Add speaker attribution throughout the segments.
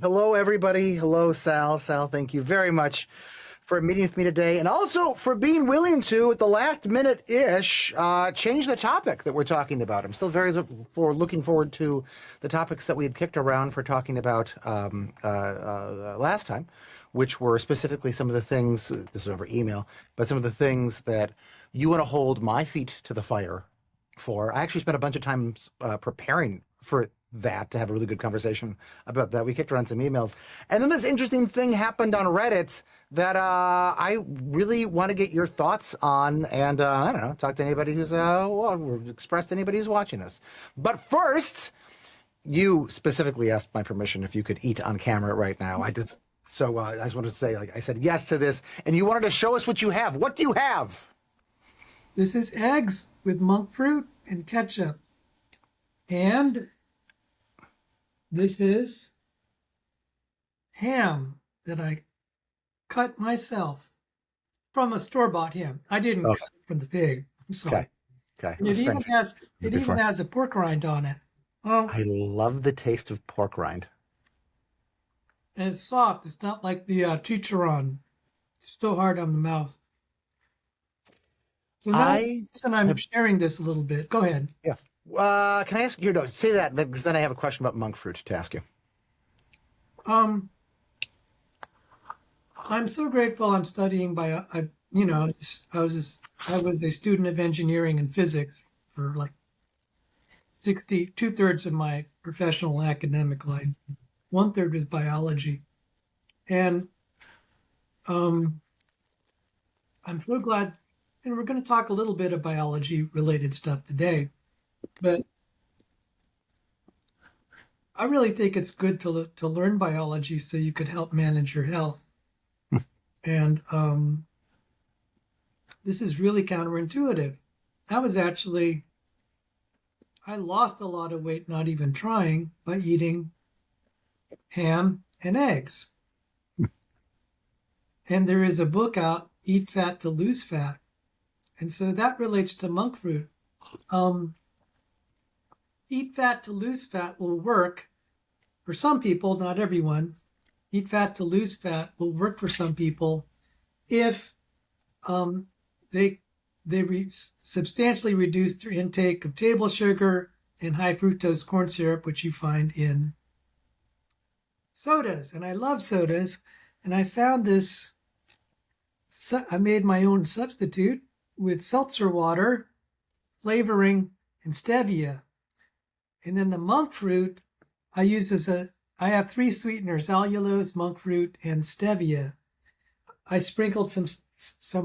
Speaker 1: Hello, everybody. Hello, Sal. Sal, thank you very much for meeting with me today and also for being willing to, at the last minute ish, change the topic that we're talking about. I'm still very looking forward to the topics that we had kicked around for talking about last time, which were specifically some of the things, this is over email, but some of the things that you want to hold my feet to the fire for. I actually spent a bunch of time preparing for that to have a really good conversation about that. We kicked around some emails. And then this interesting thing happened on Reddit that I really want to get your thoughts on and, I don't know, talk to anybody who's, or express to anybody who's watching us. But first, you specifically asked my permission if you could eat on camera right now. I just wanted to say, like, I said yes to this, and you wanted to show us what you have. What do you have?
Speaker 2: This is eggs with monk fruit and ketchup. And this is ham that I cut myself from a store-bought ham. I didn't
Speaker 1: Okay.
Speaker 2: cut it from the pig. I'm sorry.
Speaker 1: Okay. Okay.
Speaker 2: And it even has a pork rind on it. Oh,
Speaker 1: I love the taste of pork rind.
Speaker 2: and it's soft. It's not like the chicharron. It's so hard on the mouth. So now,
Speaker 1: I
Speaker 2: and I'm
Speaker 1: have,
Speaker 2: sharing this a little bit. Go ahead.
Speaker 1: yeah. Can I ask you, no, say that, because then I have a question about monk fruit to ask you.
Speaker 2: Um, I'm so grateful I'm studying I was a student of engineering and physics for like 2/3 of my professional academic life. 1/3 was biology. And um, I'm so glad, and we're going to talk a little bit of biology related stuff today, but I really think it's good to learn biology so you could help manage your health. And this is really counterintuitive. I lost a lot of weight not even trying by eating ham and eggs. And there is a book out, Eat Fat to Lose Fat. And so that relates to monk fruit. Eat fat to lose fat will work for some people, not everyone. Eat fat to lose fat will work for some people if they substantially reduce their intake of table sugar and high fructose corn syrup, which you find in sodas. And I love sodas. And I found this. I made my own substitute with seltzer water, flavoring, and stevia. And then the monk fruit I have 3 sweeteners: allulose, monk fruit, and stevia. I sprinkled some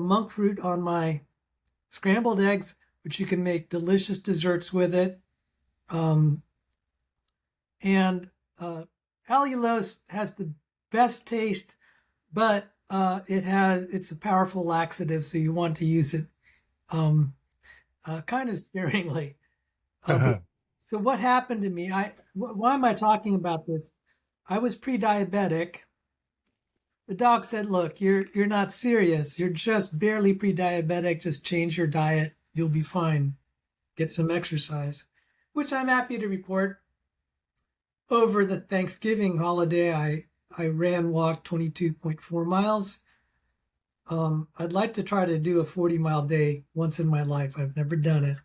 Speaker 2: monk fruit on my scrambled eggs, which you can make delicious desserts with it. And allulose has the best taste, but it's a powerful laxative, so you want to use it kind of sparingly. So what happened to me? Why am I talking about this? I was pre-diabetic. The doc said, "Look, you're not serious. You're just barely pre-diabetic. Just change your diet. You'll be fine. Get some exercise," which I'm happy to report. Over the Thanksgiving holiday, I walked 22.4 miles. I'd like to try to do a 40-mile day once in my life. I've never done it.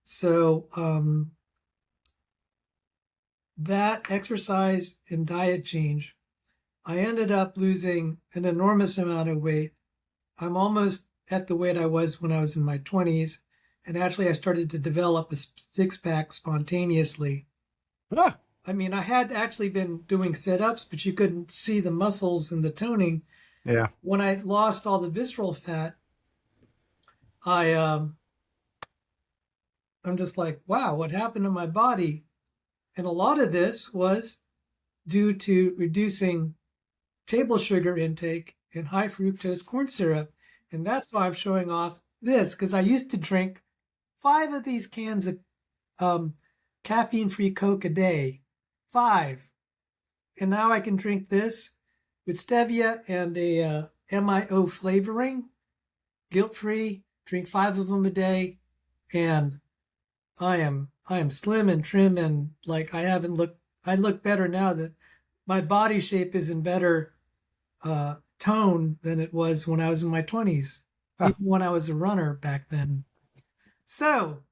Speaker 2: So that exercise and diet change, I ended up losing an enormous amount of weight. I'm almost at the weight I was when I was in my 20s. And actually, I started to develop a 6-pack spontaneously.
Speaker 1: Ah,
Speaker 2: I mean, I had actually been doing sit-ups, but you couldn't see the muscles and the toning.
Speaker 1: yeah.
Speaker 2: When I lost all the visceral fat, I'm just like, wow, what happened to my body? And a lot of this was due to reducing table sugar intake and high fructose corn syrup. And that's why I'm showing off this, because I used to drink 5 of these cans of caffeine-free Coke a day. 5. And now I can drink this with stevia and a MIO flavoring, guilt-free, drink 5 of them a day, and I am slim and trim, and like I look better now my body shape is in better tone than it was when I was in my 20s,
Speaker 1: Huh.
Speaker 2: even when I was a runner back then. So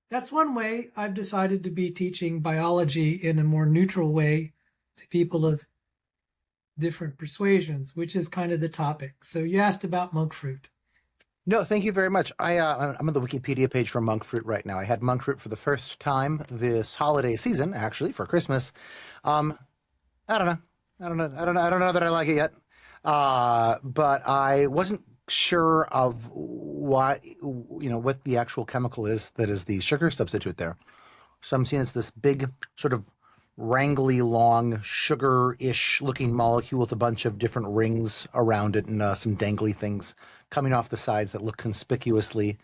Speaker 2: that's one way I've decided to be teaching biology in a more neutral way to people of different persuasions, which is kind of the topic. So you asked about monk fruit.
Speaker 1: No, thank you very much. I'm on the Wikipedia page for monk fruit right now. I had monk fruit for the first time this holiday season, actually, for Christmas. Um, I don't know. I don't know that I like it yet. But I wasn't sure of what the actual chemical is that is the sugar substitute there. So I'm seeing it's this big sort of wrangly long sugar-ish looking molecule with a bunch of different rings around it and some dangly things coming off the sides that look conspicuously.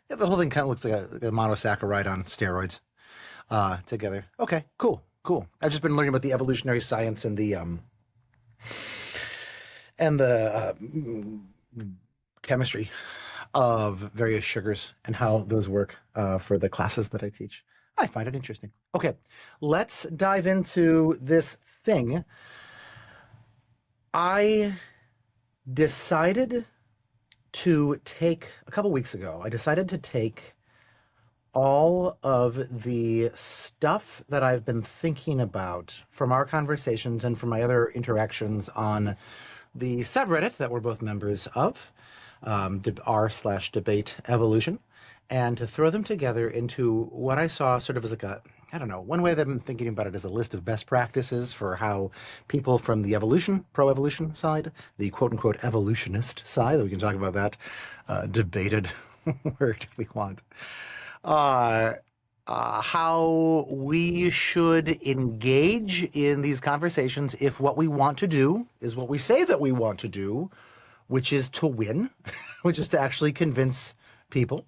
Speaker 1: Yeah, the whole thing kind of looks like a monosaccharide on steroids together. Okay, cool, cool. I've just been learning about the evolutionary science and the chemistry of various sugars and how those work for the classes that I teach. I find it interesting. Okay, let's dive into this thing. I decided to take, a couple weeks ago, I decided to take all of the stuff that I've been thinking about from our conversations and from my other interactions on the subreddit that we're both members of, r/debate evolution, and to throw them together into what I saw sort of as like a, I don't know, one way that I'm thinking about it is a list of best practices for how people from the pro-evolution side, the quote-unquote evolutionist side, we can talk about that debated word if we want, how we should engage in these conversations if what we want to do is what we say that we want to do, which is to win, which is to actually convince people.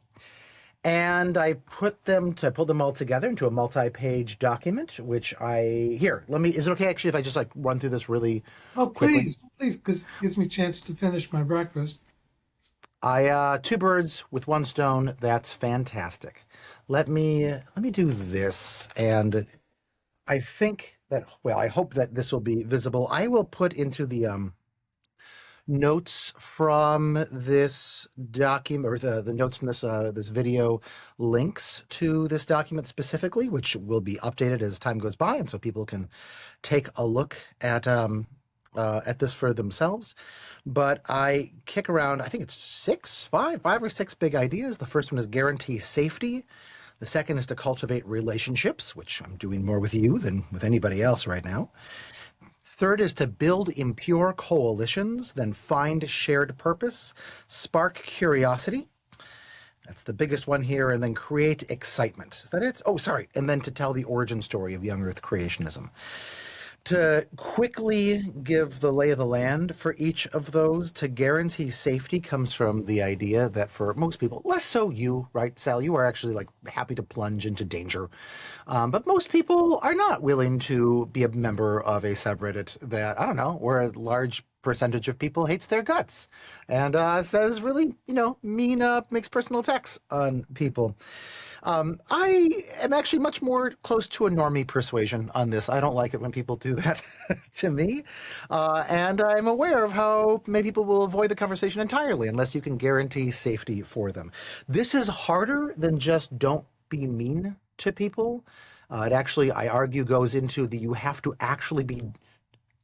Speaker 1: And I pulled them all together into a multi-page document, which is it okay actually if I just like run through this really
Speaker 2: Oh,
Speaker 1: quickly?
Speaker 2: please, because it gives me a chance to finish my breakfast.
Speaker 1: Two birds with one stone, that's fantastic. Let me do this, and I think that, well, I hope that this will be visible. I will put into the notes from this document, or the notes from this video, links to this document specifically, which will be updated as time goes by, and so people can take a look at this for themselves. But I kick around, I think it's five or six big ideas. The first one is guarantee safety. The second is to cultivate relationships, which I'm doing more with you than with anybody else right now. Third is to build impure coalitions, then find shared purpose, spark curiosity. That's the biggest one here, and then create excitement. Is that it? Oh, sorry. And then to tell the origin story of young Earth creationism. To quickly give the lay of the land for each of those, to guarantee safety comes from the idea that for most people, less so you, right, Sal, you are actually like happy to plunge into danger. But most people are not willing to be a member of a subreddit that, I don't know, where a large percentage of people hates their guts and says really, mean, makes personal attacks on people. I am actually much more close to a normie persuasion on this. I don't like it when people do that to me. And I'm aware of how many people will avoid the conversation entirely unless you can guarantee safety for them. This is harder than just don't be mean to people. It actually, I argue, goes into you have to actually be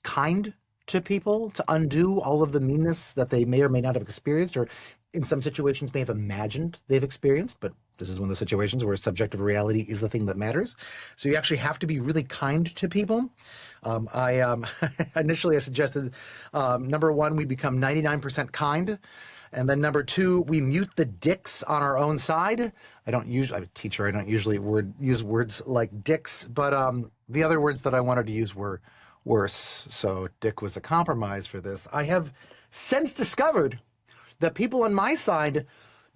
Speaker 1: kind to people to undo all of the meanness that they may or may not have experienced, or in some situations may have imagined they've experienced, but this is one of those situations where subjective reality is the thing that matters. So you actually have to be really kind to people. I initially I suggested number one, we become 99% kind. And then number two, we mute the dicks on our own side. I'm a teacher, I don't usually use words like dicks, but the other words that I wanted to use were worse. So dick was a compromise for this. I have since discovered that people on my side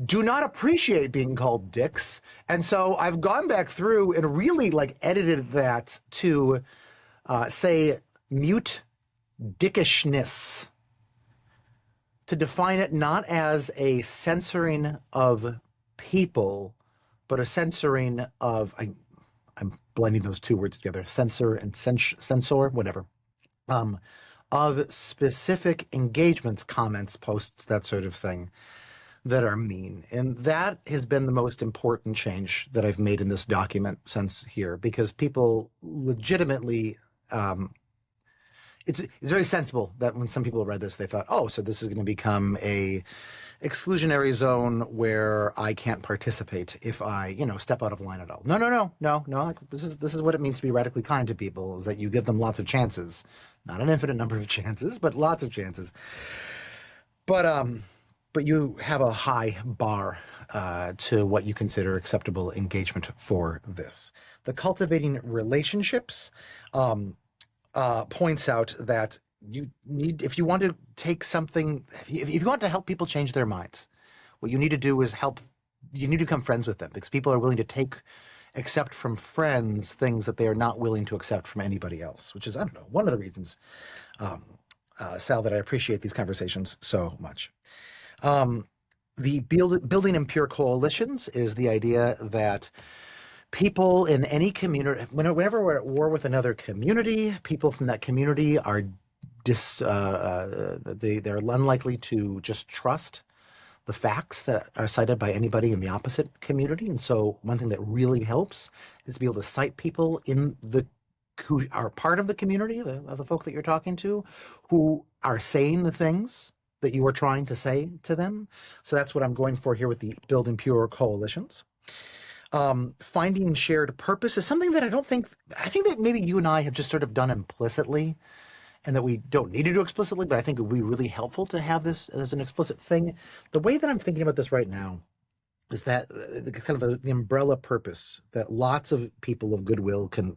Speaker 1: do not appreciate being called dicks. And so I've gone back through and really edited that to say mute dickishness, to define it not as a censoring of people, but a censoring of, I'm blending those two words together, censor and censor, whatever, um, of specific engagements, comments, posts, that sort of thing that are mean. And that has been the most important change that I've made in this document since here, because people legitimately, it's very sensible that when some people read this, they thought, oh, so this is going to become a exclusionary zone where I can't participate if I, step out of line at all. No, no, no, no, no. This is what it means to be radically kind to people, is that you give them lots of chances, not an infinite number of chances, but lots of chances. But you have a high bar to what you consider acceptable engagement for this. The cultivating relationships points out that you need, if you want to take something, if you want to help people change their minds, what you need to do is you need to become friends with them, because people are willing to accept from friends things that they are not willing to accept from anybody else, which is, I don't know, one of the reasons, Sal, that I appreciate these conversations so much. The building impure coalitions is the idea that people in any community, whenever we're at war with another community, people from that community are they're unlikely to just trust the facts that are cited by anybody in the opposite community. And so one thing that really helps is to be able to cite people who are part of the community, of the folk that you're talking to, who are saying the things that you are trying to say to them. So that's what I'm going for here with the building pure coalitions. Finding shared purpose is something that I think that maybe you and I have just sort of done implicitly, and that we don't need to do explicitly, but I think it would be really helpful to have this as an explicit thing. The way that I'm thinking about this right now is that kind of the umbrella purpose that lots of people of goodwill can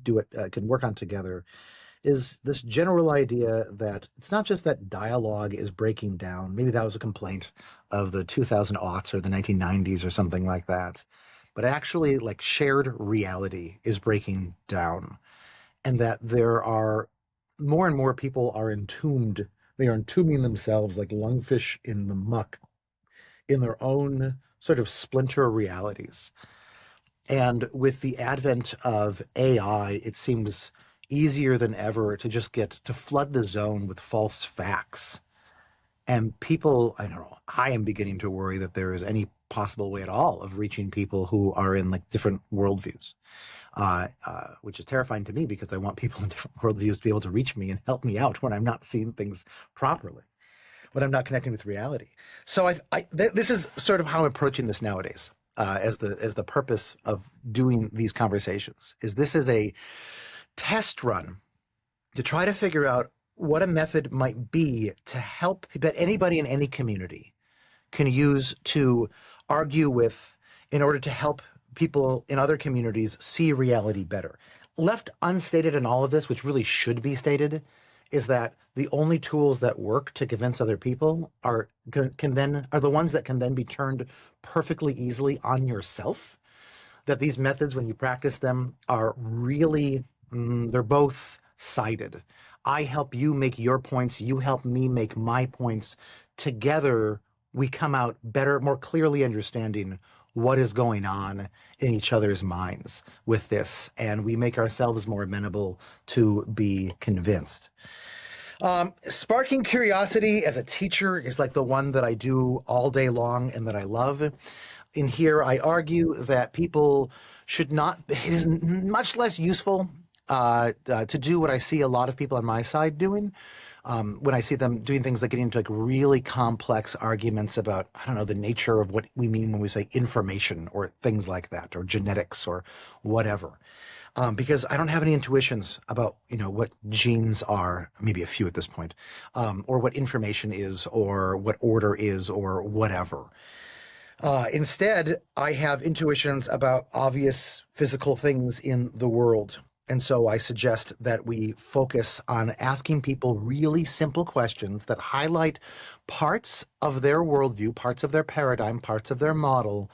Speaker 1: do it, can work on together, is this general idea that it's not just that dialogue is breaking down. Maybe that was a complaint of the 2000s or the 1990s or something like that, but actually like shared reality is breaking down, and that there are more and more people are entombed. They are entombing themselves like lungfish in the muck in their own sort of splinter realities. And with the advent of AI, it seems easier than ever to just to flood the zone with false facts. And people, I don't know, I am beginning to worry that there is any possible way at all of reaching people who are in like different worldviews. Which is terrifying to me, because I want people in different worldviews to be able to reach me and help me out when I'm not seeing things properly, when I'm not connecting with reality. So this is sort of how I'm approaching this nowadays, as the purpose of doing these conversations. This is a test run to try to figure out what a method might be to help that anybody in any community can use to argue with, in order to help people in other communities see reality better. Left unstated in all of this, which really should be stated, is that the only tools that work to convince other people are the ones that can then be turned perfectly easily on yourself. That these methods, when you practice them, are really they're both sided. I help you make your points, you help me make my points. Together, we come out better, more clearly understanding what is going on in each other's minds with this, and we make ourselves more amenable to be convinced. Sparking curiosity as a teacher is like the one that I do all day long and that I love. In here, I argue that people should not, it is much less useful to do what I see a lot of people on my side doing. When I see them doing things like getting into like really complex arguments about, I don't know, the nature of what we mean when we say information or things like that, or genetics or whatever. Because I don't have any intuitions about, what genes are, maybe a few at this point, or what information is, or what order is, or whatever. Instead, I have intuitions about obvious physical things in the world. And so I suggest that we focus on asking people really simple questions that highlight parts of their worldview, parts of their paradigm, parts of their model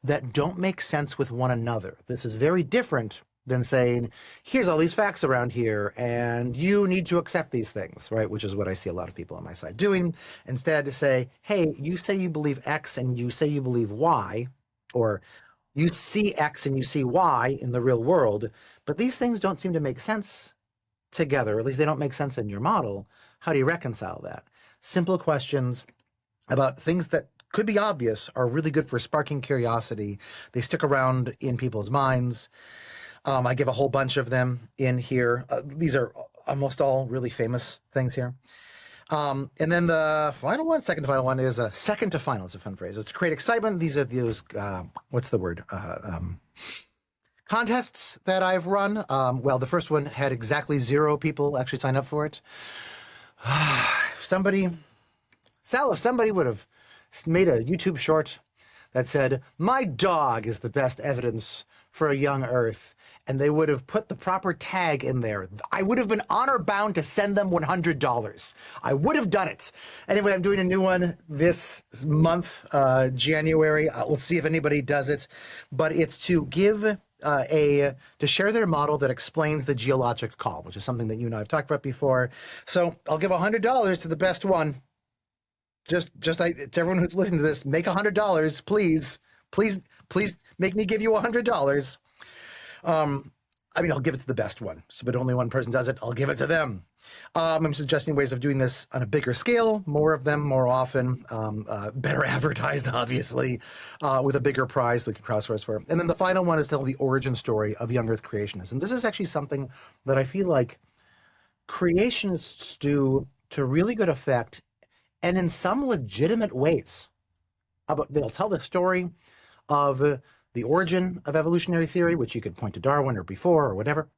Speaker 1: that don't make sense with one another. This is very different than saying, here's all these facts around here, and you need to accept these things, right? Which is what I see a lot of people on my side doing. Instead, to say, hey, you say you believe X and you say you believe Y, or You see X and you see Y in the real world, but these things don't seem to make sense together. At least they don't make sense in your model. How do you reconcile that? Simple questions about things that could be obvious are really good for sparking curiosity. They stick around in people's minds. I give a whole bunch of them in here. These are almost all really famous things here. And then the final one, second to final one, is a second to final. It's a fun phrase. It's to create excitement. These are those, what's the word? Contests that I've run. Well, the first one had exactly 0 people actually sign up for it. If somebody would have made a YouTube short that said, my dog is the best evidence for a young Earth, and they would have put the proper tag in there, I would have been honor bound to send them $100. I would have done it. Anyway, I'm doing a new one this month, January. Let's see if anybody does it. But it's to give to share their model that explains the geologic call, which is something that you and I have talked about before. So I'll give $100 to the best one. To everyone who's listening to this, make $100, please. Please make me give you $100. I mean, I'll give it to the best one. So, but only one person does it. I'll give it to them. I'm suggesting ways of doing this on a bigger scale, more of them, more often, better advertised, obviously, with a bigger prize we can crowdsource for. And then the final one is tell the origin story of young Earth creationists. And this is actually something that I feel like creationists do to really good effect and in some legitimate ways. They'll tell the story of the origin of evolutionary theory, which you could point to Darwin or before or whatever.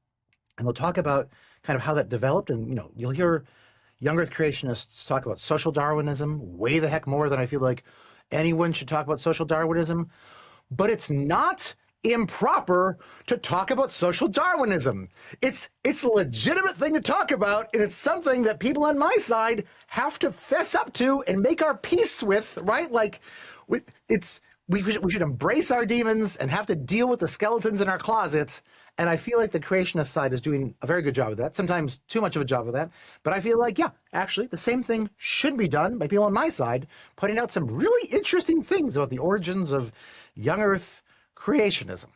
Speaker 1: And they'll talk about kind of how that developed. And, you know, you'll hear young Earth creationists talk about social Darwinism way the heck more than I feel like anyone should talk about social Darwinism. But it's not improper to talk about social Darwinism. It's a legitimate thing to talk about, and it's something that people on my side have to fess up to and make our peace with, right? Like, we should embrace our demons and have to deal with the skeletons in our closets. And I feel like the creationist side is doing a very good job of that, sometimes too much of a job of that. But I feel like, yeah, actually, the same thing should be done by people on my side, putting out some really interesting things about the origins of young Earth creationism.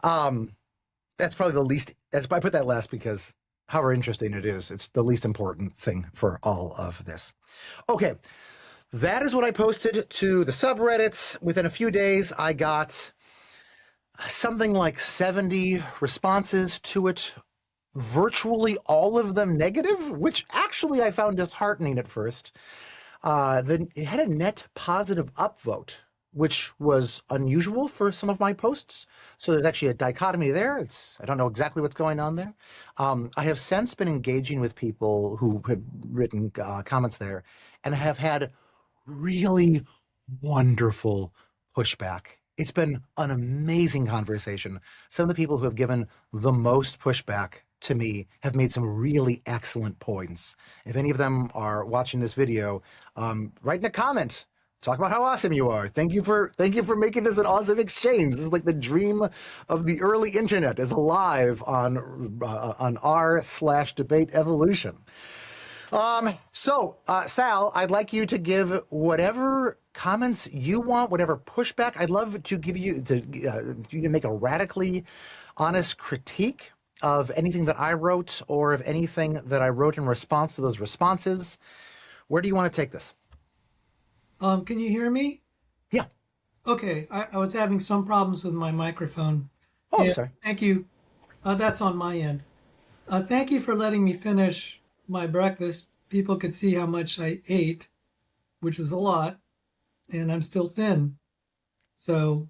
Speaker 1: That's probably the least, I put that last because however interesting it is, it's the least important thing for all of this. Okay. That is what I posted to the subreddit. Within a few days, I got something like 70 responses to it, virtually all of them negative, which actually I found disheartening at first. Then it had a net positive upvote, which was unusual for some of my posts. So there's actually a dichotomy there. I don't know exactly what's going on there. I have since been engaging with people who have written comments there and have had really wonderful pushback. It's been an amazing conversation. Some of the people who have given the most pushback to me have made some really excellent points. If any of them are watching this video, write in a comment. Talk about how awesome you are. Thank you for making this an awesome exchange. This is like the dream of the early internet is alive on r/debate evolution. Sal, I'd like you to give whatever comments you want, whatever pushback. I'd love to give you to make a radically honest critique of anything that I wrote or of anything that I wrote in response to those responses. Where do you want to take this?
Speaker 2: Can you hear me?
Speaker 1: Yeah.
Speaker 2: Okay. I was having some problems with my microphone.
Speaker 1: Oh,
Speaker 2: Yeah,
Speaker 1: sorry.
Speaker 2: Thank you. That's on my end. Thank you for letting me finish my breakfast. People could see how much I ate, which was a lot, and I'm still thin. So,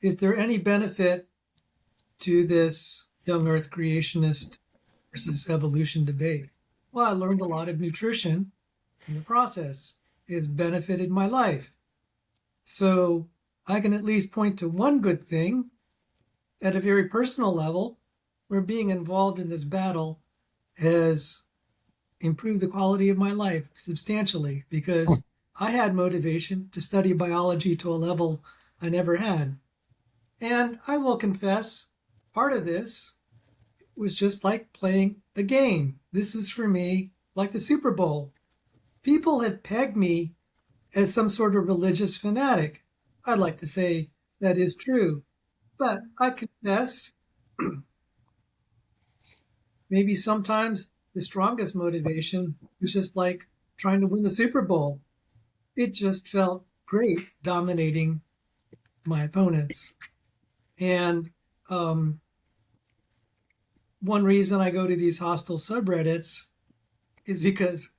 Speaker 2: is there any benefit to this young Earth creationist versus evolution debate? Well, I learned a lot of nutrition in the process. It's benefited my life. So I can at least point to one good thing at a very personal level, where being involved in this battle has improved the quality of my life substantially, because I had motivation to study biology to a level I never had. And I will confess, part of this was just like playing a game. This is for me like the Super Bowl. People have pegged me as some sort of religious fanatic. I'd like to say that is true. But I confess, maybe sometimes the strongest motivation was just like trying to win the Super Bowl. It just felt great dominating my opponents. And um, one reason I go to these hostile subreddits is because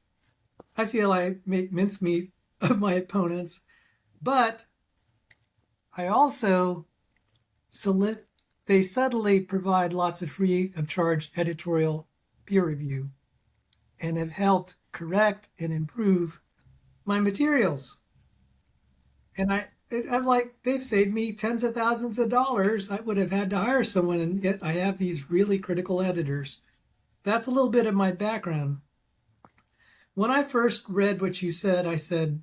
Speaker 2: I feel I make mincemeat of my opponents, but I also they subtly provide lots of free of charge editorial peer review and have helped correct and improve my materials. And I'm like, they've saved me tens of thousands of dollars. I would have had to hire someone, and yet I have these really critical editors. That's a little bit of my background. When I first read what you said, I said,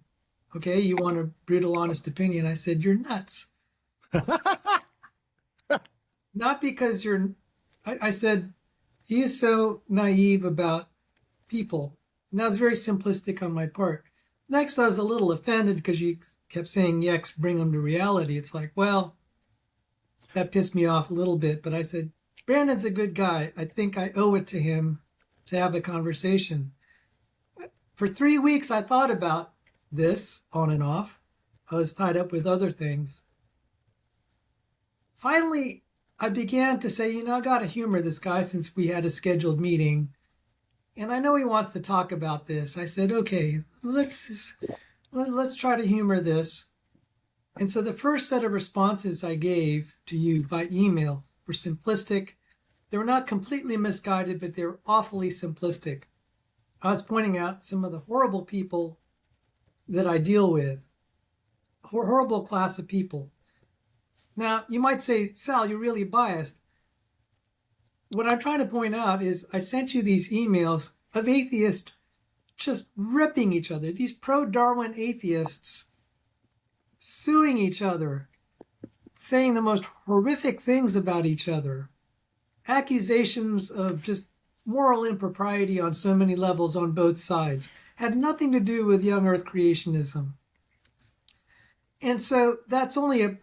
Speaker 2: okay, you want a brutal, honest opinion. I said, you're nuts. Not because I said, he is so naive about people. And that was very simplistic on my part. Next, I was a little offended because you kept saying, yes, bring them to reality. It's like, well, that pissed me off a little bit. But I said, Brandon's a good guy. I think I owe it to him to have a conversation. For 3 weeks, I thought about this on and off. I was tied up with other things. Finally, I began to say, I got to humor this guy since we had a scheduled meeting. And I know he wants to talk about this. I said, okay, let's try to humor this. And so the first set of responses I gave to you by email were simplistic. They were not completely misguided, but they were awfully simplistic. I was pointing out some of the horrible people that I deal with, horrible class of people. Now, you might say, Sal, you're really biased. What I'm trying to point out is I sent you these emails of atheists just ripping each other, these pro-Darwin atheists suing each other, saying the most horrific things about each other, accusations of just moral impropriety on so many levels on both sides, had nothing to do with young earth creationism. And so that's only a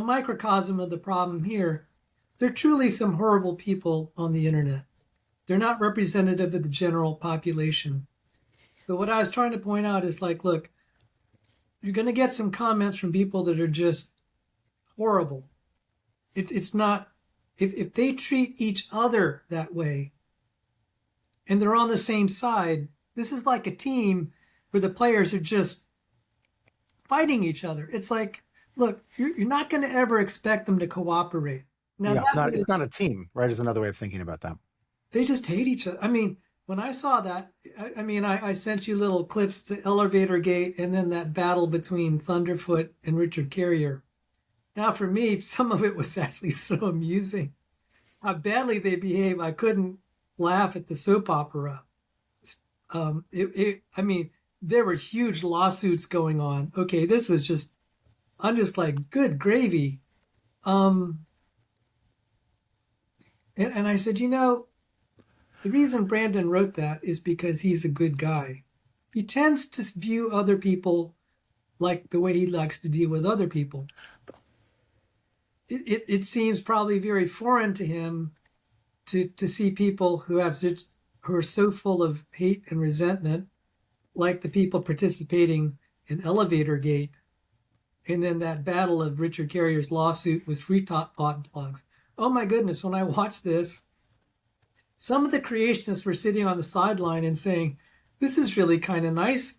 Speaker 2: microcosm of the problem here. There are truly some horrible people on the internet. They're not representative of the general population. But what I was trying to point out is like, look, you're going to get some comments from people that are just horrible. It's not, if they treat each other that way and they're on the same side, this is like a team where the players are just fighting each other. It's like, look, you're not going to ever expect them to cooperate. Now,
Speaker 1: it's not a team, right? Is another way of thinking about that.
Speaker 2: They just hate each other. I mean, when I saw that, I sent you little clips to Elevator Gate and then that battle between Thunderfoot and Richard Carrier. Now, for me, some of it was actually so amusing. How badly they behave. I couldn't laugh at the soap opera. There were huge lawsuits going on. Okay, this was just, I'm just like, good gravy. And I said, the reason Brandon wrote that is because he's a good guy. He tends to view other people like the way he likes to deal with other people. It seems probably very foreign to him to see people who are so full of hate and resentment, like the people participating in Elevator Gate, and then that battle of Richard Carrier's lawsuit with free thought blogs. Oh my goodness, when I watched this, some of the creationists were sitting on the sideline and saying, this is really kind of nice.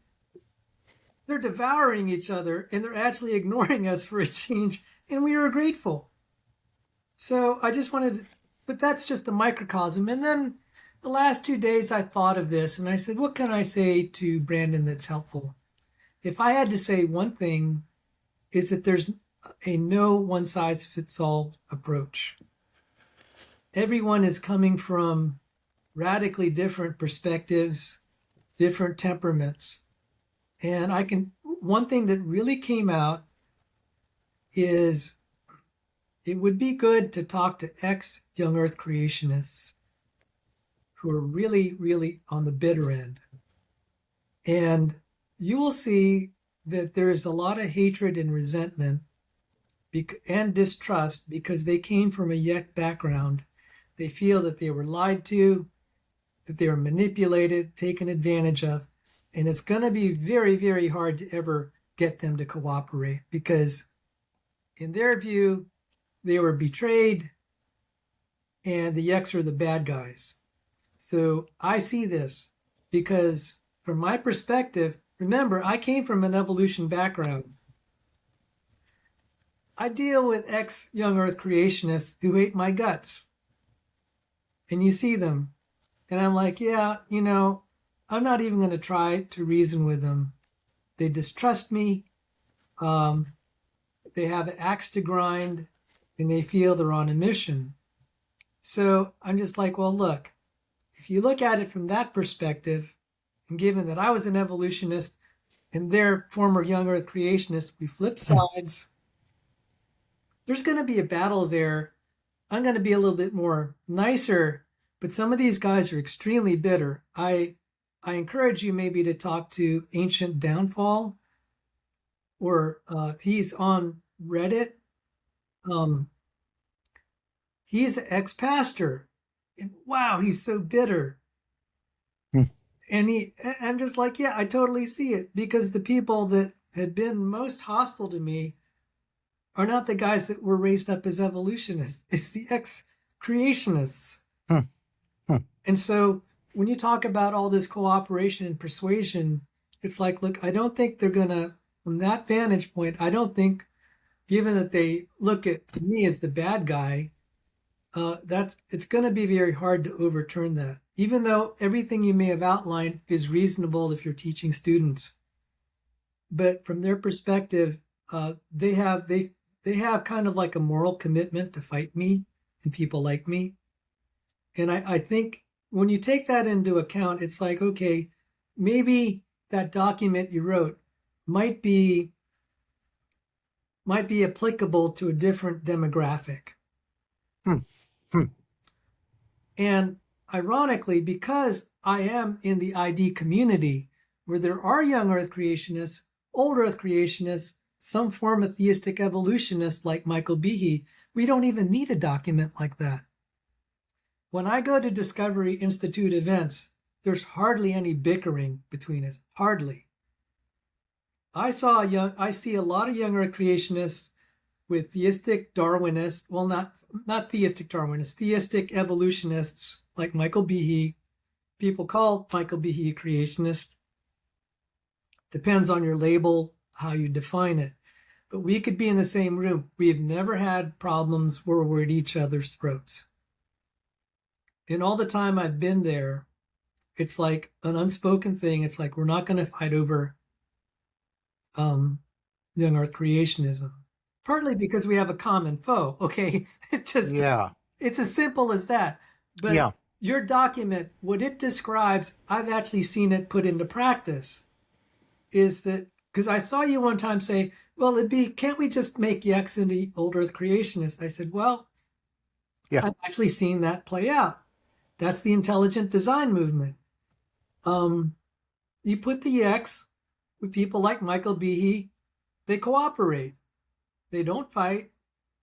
Speaker 2: They're devouring each other and they're actually ignoring us for a change, and we are grateful. So I just wanted, but that's just a microcosm. And then the last 2 days I thought of this and I said, what can I say to Brandon that's helpful? If I had to say one thing, is that there's a no one-size-fits-all approach. Everyone is coming from radically different perspectives, different temperaments. And one thing that really came out is it would be good to talk to ex-young earth creationists who are really, really on the bitter end. And you will see that there is a lot of hatred and resentment and distrust because they came from a Yek background. They feel that they were lied to, that they were manipulated, taken advantage of, and it's going to be very, very hard to ever get them to cooperate because, in their view, they were betrayed and the Yeks are the bad guys. So I see this because, from my perspective, remember, I came from an evolution background. I deal with ex-young Earth creationists who hate my guts. And you see them. And I'm like, yeah, I'm not even going to try to reason with them. They distrust me. They have an axe to grind, and they feel they're on a mission. So I'm just like, well, look, if you look at it from that perspective, and given that I was an evolutionist and they're former young Earth creationists, we flip sides. There's going to be a battle there. I'm going to be a little bit more nicer, but some of these guys are extremely bitter. I encourage you maybe to talk to Ancient Downfall, or he's on Reddit. He's an ex-pastor, and wow, he's so bitter. And I'm just like, yeah, I totally see it, because the people that had been most hostile to me are not the guys that were raised up as evolutionists. It's the ex-creationists. And so when you talk about all this cooperation and persuasion, it's like, look, I don't think they're going to, from that vantage point, I don't think, given that they look at me as the bad guy, it's going to be very hard to overturn that, even though everything you may have outlined is reasonable if you're teaching students. But from their perspective, they have kind of like a moral commitment to fight me and people like me. And I think when you take that into account, it's like, okay, maybe that document you wrote might be applicable to a different demographic. And ironically, because I am in the ID community where there are young Earth creationists, old Earth creationists, some form of theistic evolutionists like Michael Behe, we don't even need a document like that. When I go to Discovery Institute events, there's hardly any bickering between us, hardly. I see a lot of young Earth creationists with theistic Darwinists, well, not theistic Darwinists, theistic evolutionists like Michael Behe. People call Michael Behe a creationist. Depends on your label, how you define it. But we could be in the same room. We've never had problems where we're at each other's throats. And all the time I've been there, it's like an unspoken thing. It's like, we're not going to fight over young Earth creationism. Partly because we have a common foe, okay? It's as simple as that. But your document, what it describes, I've actually seen it put into practice, is that, because I saw you one time say, well, can't we just make Yeks into old Earth creationists? I said, well, I've actually seen that play out. That's the intelligent design movement. You put the Yeks with people like Michael Behe, they cooperate. They don't fight,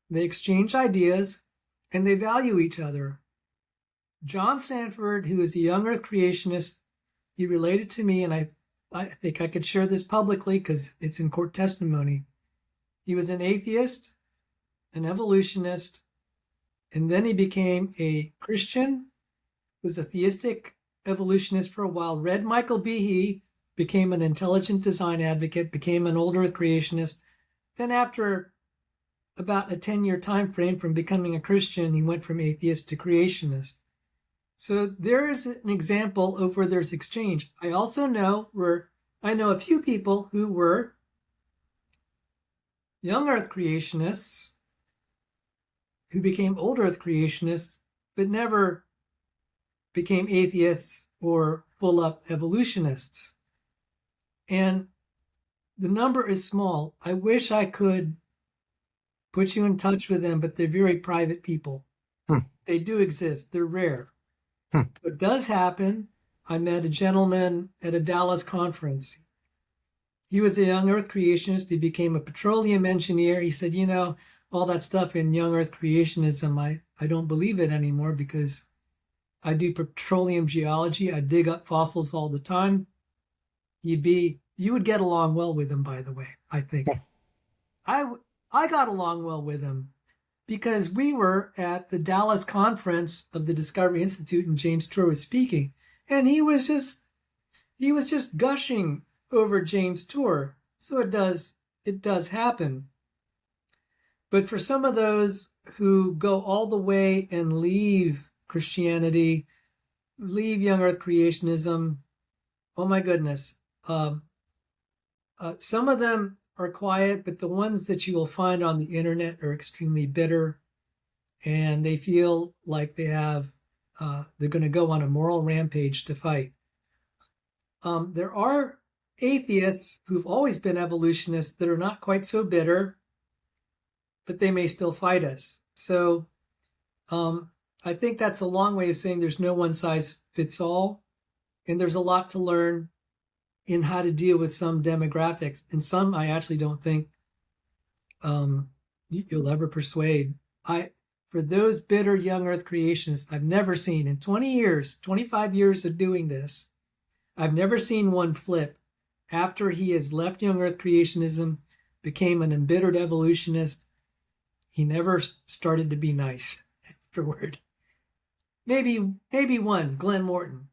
Speaker 2: they exchange ideas, and they value each other. John Sanford, who is a young Earth creationist, he related to me, and I think I could share this publicly because it's in court testimony. He was an atheist, an evolutionist, and then he became a Christian, was a theistic evolutionist for a while, read Michael Behe, became an intelligent design advocate, became an old Earth creationist. Then after about a 10-year time frame from becoming a Christian, he went from atheist to creationist. So there is an example of where there's exchange. I also know a few people who were young Earth creationists who became old Earth creationists, but never became atheists or full-up evolutionists. And the number is small. I wish I could put you in touch with them, but they're very private people. They do exist. They're rare. What does happen, I met a gentleman at a Dallas conference. He was a young earth creationist. He became a petroleum engineer. He said, all that stuff in young earth creationism, I don't believe it anymore because I do petroleum geology. I dig up fossils all the time. You would get along well with him, by the way, I think. I, I got along well with him because we were at the Dallas conference of the Discovery Institute and James Tour was speaking. And he was just gushing over James Tour. So it does happen. But for some of those who go all the way and leave Christianity, leave young earth creationism, oh my goodness. Some of them are quiet, but the ones that you will find on the internet are extremely bitter, and they feel like they're going to go on a moral rampage to fight. There are atheists who've always been evolutionists that are not quite so bitter, but they may still fight us. So I think that's a long way of saying there's no one size fits all, and there's a lot to learn in how to deal with some demographics, and some I actually don't think you'll ever persuade. For those bitter young earth creationists, I've never seen in 20 years, 25 years of doing this, I've never seen one flip after he has left young earth creationism, became an embittered evolutionist. He never started to be nice afterward. Maybe one, Glenn Morton.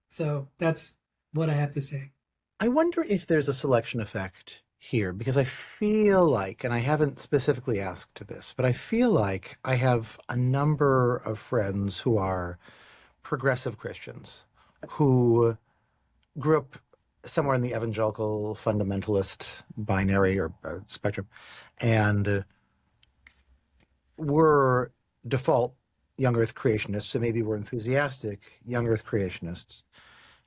Speaker 2: So that's what I have to say.
Speaker 1: I wonder if there's a selection effect here, because I feel like, and I haven't specifically asked this, but I feel like I have a number of friends who are progressive Christians who grew up somewhere in the evangelical fundamentalist binary or spectrum and were default young earth creationists, so maybe were enthusiastic young earth creationists,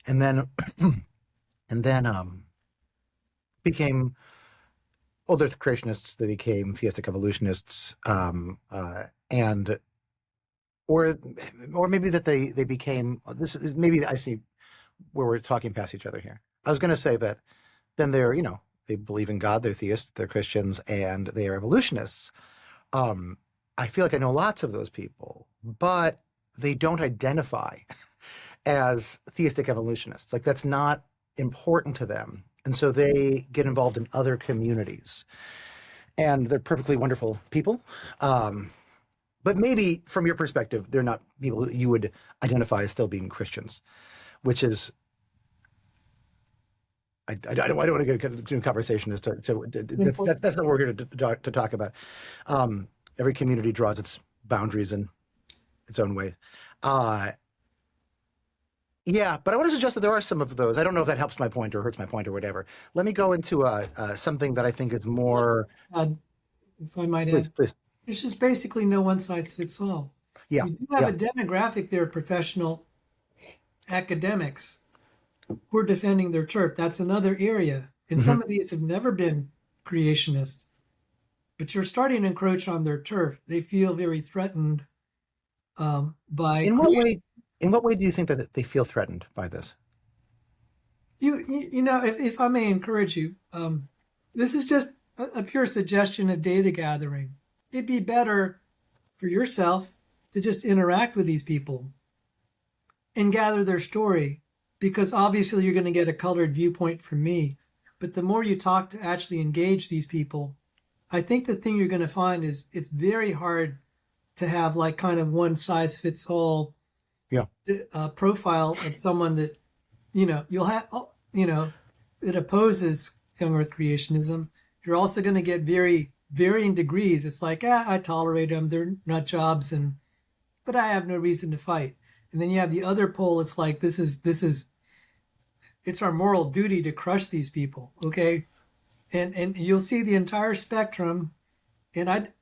Speaker 1: and then became old earth creationists. They became theistic evolutionists, and or maybe that they became, this is maybe I see where we're talking past each other here. I was going to say that then they're, they believe in God, they're theists, they're Christians, and they are evolutionists. I feel like I know lots of those people, but they don't identify as theistic evolutionists. Like, that's not important to them. And so they get involved in other communities. And they're perfectly wonderful people. But maybe from your perspective, they're not people that you would identify as still being Christians, which is, I don't want to get into a conversation as to that's not what we're going to talk about. Every community draws its boundaries in its own way. Yeah, but I want to suggest that there are some of those. I don't know if that helps my point or hurts my point or whatever. Let me go into something that I think is more.
Speaker 2: If I might add,
Speaker 1: please.
Speaker 2: It's just basically no one size fits all.
Speaker 1: Yeah,
Speaker 2: you do have a demographic there, professional academics who are defending their turf. That's another area. And some of these have never been creationists, but you're starting to encroach on their turf. They feel very threatened by.
Speaker 1: In what way do you think that they feel threatened by this?
Speaker 2: You know, if I may encourage you, this is just a pure suggestion of data gathering. It'd be better for yourself to just interact with these people and gather their story, because obviously you're going to get a colored viewpoint from me. But the more you talk to actually engage these people, I think the thing you're going to find is it's very hard to have like kind of one size fits all profile of someone that, you'll have, that opposes young earth creationism. You're also going to get very varying degrees. It's like, I tolerate them. They're nut jobs, but I have no reason to fight. And then you have the other pole. It's like, it's our moral duty to crush these people. Okay. And you'll see the entire spectrum. And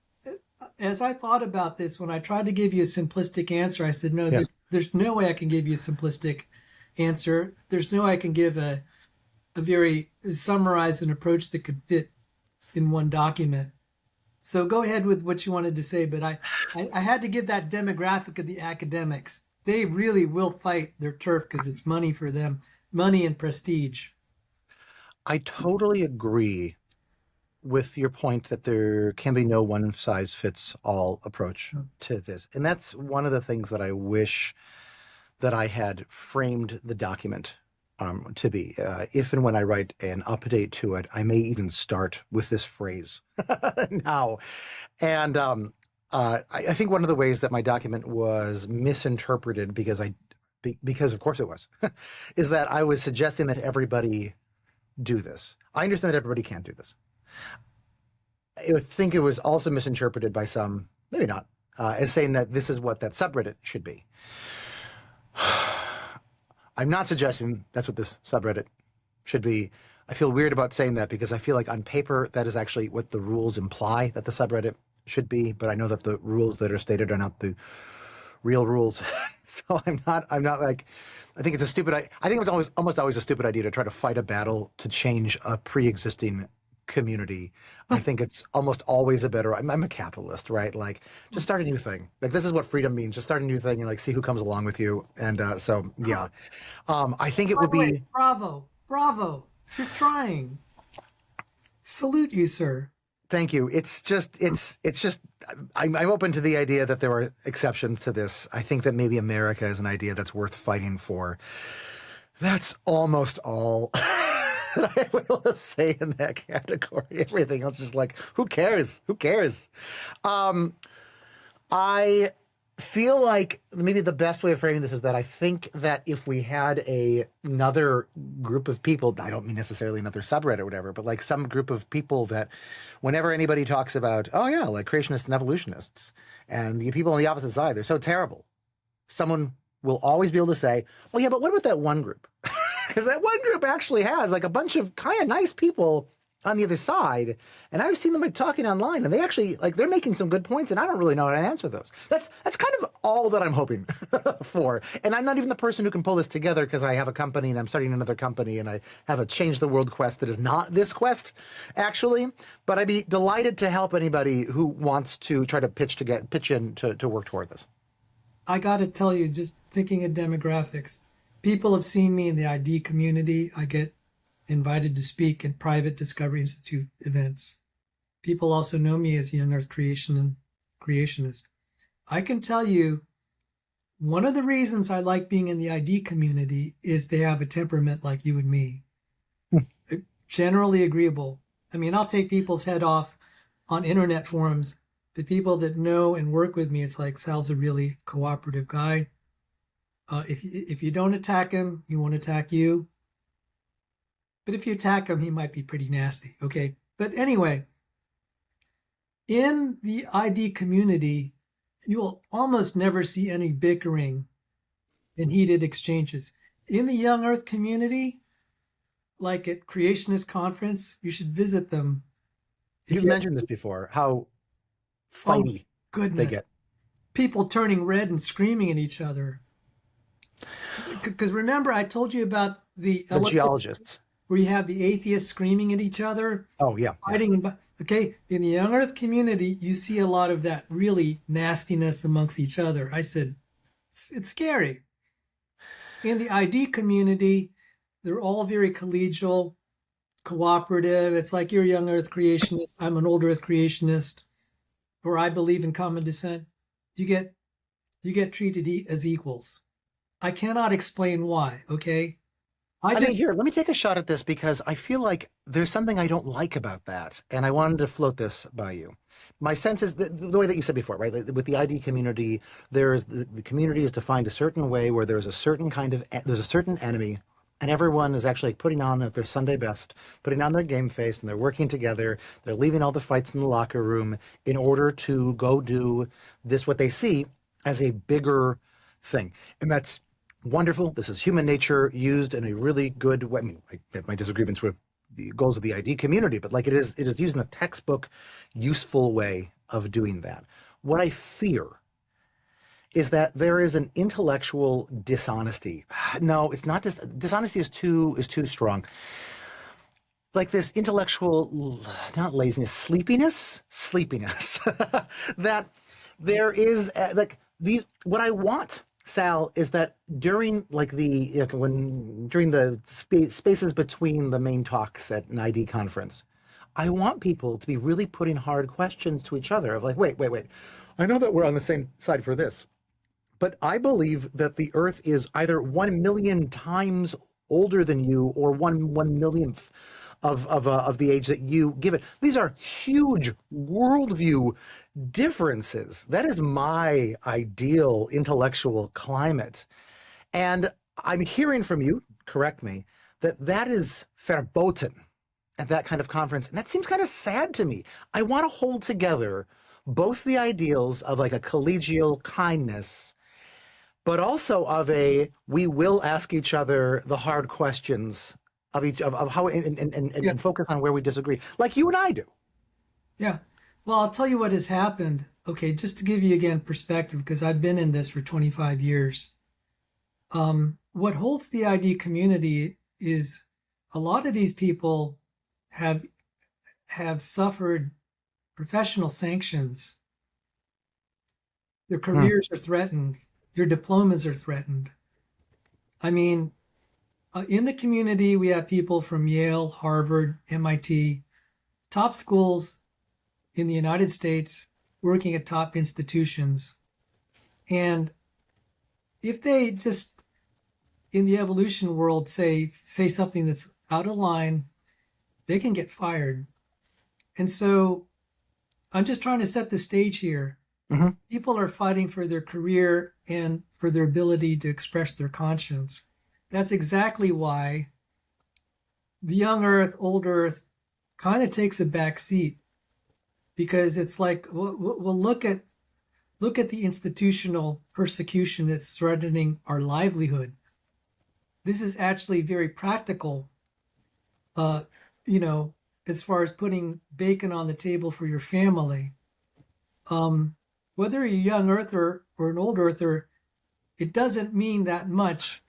Speaker 2: as I thought about this, when I tried to give you a simplistic answer, I said, no, there's no way I can give you a simplistic answer. There's no way I can give a very summarized an approach that could fit in one document. So go ahead with what you wanted to say, but I had to give that demographic of the academics. They really will fight their turf because it's money for them, money and prestige.
Speaker 1: I totally agree with your point that there can be no one size fits all approach to this. And that's one of the things that I wish that I had framed the document to be. If and when I write an update to it, I may even start with this phrase now. And I think one of the ways that my document was misinterpreted, because of course it was, is that I was suggesting that everybody do this. I understand that everybody can't do this. I think it was also misinterpreted by some, maybe not, as saying that this is what that subreddit should be. I'm not suggesting that's what this subreddit should be. I feel weird about saying that because I feel like on paper that is actually what the rules imply that the subreddit should be, but I know that the rules that are stated are not the real rules. So I'm not like, I think it's a stupid, I think it's almost always a stupid idea to try to fight a battle to change a pre-existing community. I think it's almost always a better, I'm a capitalist, right? Like just start a new thing. Like this is what freedom means. Just start a new thing and like see who comes along with you. And so, yeah, I think it would be.
Speaker 2: Bravo. You're trying. Salute you, sir.
Speaker 1: Thank you. It's just, I'm open to the idea that there are exceptions to this. I think that maybe America is an idea that's worth fighting for. That's almost all that I will say in that category. Everything else is like, who cares? Who cares? I feel like maybe the best way of framing this is that I think that if we had another group of people, I don't mean necessarily another subreddit or whatever, but like some group of people that whenever anybody talks about, oh yeah, like creationists and evolutionists and the people on the opposite side, they're so terrible. Someone will always be able to say, well, yeah, but what about that one group? Because that one group actually has like a bunch of kind of nice people on the other side. And I've seen them like talking online and they actually like, they're making some good points and I don't really know how to answer those. That's kind of all that I'm hoping for. And I'm not even the person who can pull this together because I have a company and I'm starting another company and I have a change the world quest that is not this quest actually, but I'd be delighted to help anybody who wants to try to pitch in to work toward this.
Speaker 2: I got to tell you, just thinking of demographics, people have seen me in the ID community. I get invited to speak at private Discovery Institute events. People also know me as Young Earth creationist. I can tell you, one of the reasons I like being in the ID community is they have a temperament like you and me. Generally agreeable. I mean, I'll take people's head off on internet forums, but people that know and work with me, it's like, Sal's a really cooperative guy. If you don't attack him, he won't attack you. But if you attack him, he might be pretty nasty. Okay. But anyway, in the ID community, you will almost never see any bickering and heated exchanges. In the Young Earth community, like at Creationist Conference, you should visit them.
Speaker 1: You've mentioned this before, how fighty they get.
Speaker 2: People turning red and screaming at each other. Because remember, I told you about the
Speaker 1: geologists.
Speaker 2: Where you have the atheists screaming at each other.
Speaker 1: Oh, yeah.
Speaker 2: Fighting. Okay, in the Young Earth community, you see a lot of that really nastiness amongst each other. I said, it's scary. In the ID community, they're all very collegial, cooperative. It's like you're a Young Earth creationist, I'm an Old Earth creationist, or I believe in common descent. You get treated as equals. I cannot explain why, okay?
Speaker 1: I mean, here, let me take a shot at this because I feel like there's something I don't like about that. And I wanted to float this by you. My sense is the way that you said before, right? Like with the ID community, the community is defined a certain way where there's a certain there's a certain enemy and everyone is actually putting on their Sunday best, putting on their game face and they're working together. They're leaving all the fights in the locker room in order to go do this, what they see as a bigger thing. And that's wonderful. This is human nature used in a really good way. I mean, I have my disagreements with the goals of the ID community, but like it is used in a textbook, useful way of doing that. What I fear is that there is an intellectual dishonesty. No, it's not. Dishonesty is too strong. Like this intellectual, not laziness, sleepiness, that there is like these. What I want Sal, is that during like during the spaces between the main talks at an ID conference, I want people to be really putting hard questions to each other of like, wait. I know that we're on the same side for this, but I believe that the Earth is either 1 million times older than you or one millionth of the age that you give it. These are huge worldview differences. That is my ideal intellectual climate. And I'm hearing from you, correct me, that that is verboten at that kind of conference. And that seems kind of sad to me. I want to hold together both the ideals of like a collegial kindness, but also of a we will ask each other the hard questions of each of how
Speaker 2: Yeah.
Speaker 1: and focus on where we disagree, like you and I do.
Speaker 2: Yeah. Well, I'll tell you what has happened. Okay, just to give you again perspective, because I've been in this for 25 years. What holds the ID community is a lot of these people have suffered professional sanctions. Their careers are threatened. Their diplomas are threatened. I mean, in the community, we have people from Yale, Harvard, MIT, top schools in the United States, working at top institutions. And if they just in the evolution world say something that's out of line, they can get fired. And so I'm just trying to set the stage here.
Speaker 1: Mm-hmm.
Speaker 2: People are fighting for their career and for their ability to express their conscience. That's exactly why the young earth, old earth kind of takes a back seat, because it's like, well, look at the institutional persecution that's threatening our livelihood. This is actually very practical, as far as putting bacon on the table for your family. Whether you're a young earther or an old earther, it doesn't mean that much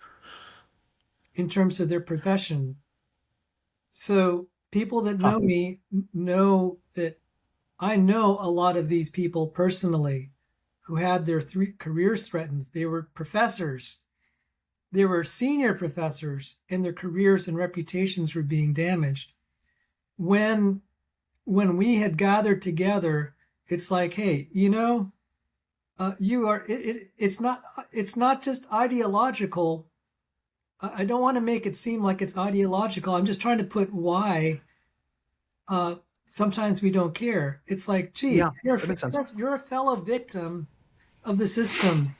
Speaker 2: in terms of their profession. So people that know me know that I know a lot of these people personally who had their careers threatened. They were professors. They were senior professors, and their careers and reputations were being damaged. When we had gathered together, it's like, hey, you are. It's not just ideological. I don't want to make it seem like it's ideological. I'm just trying to put why. Sometimes we don't care. It's like, gee,
Speaker 1: Yeah, that makes sense.
Speaker 2: you're a fellow victim of the system.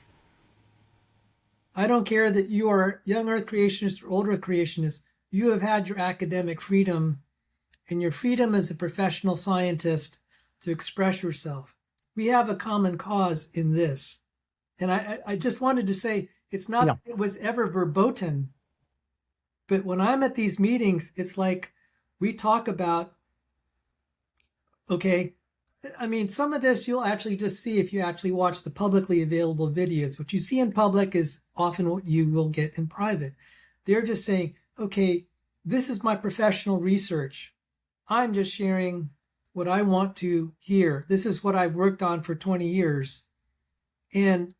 Speaker 2: I don't care that you are young earth creationist or old earth creationist. You have had your academic freedom and your freedom as a professional scientist to express yourself. We have a common cause in this. And I just wanted to say, it's not that it was ever verboten, but when I'm at these meetings, it's like we talk about, okay, I mean, some of this you'll actually just see if you actually watch the publicly available videos. What you see in public is often what you will get in private. They're just saying, okay, this is my professional research. I'm just sharing what I want to hear. This is what I've worked on for 20 years. And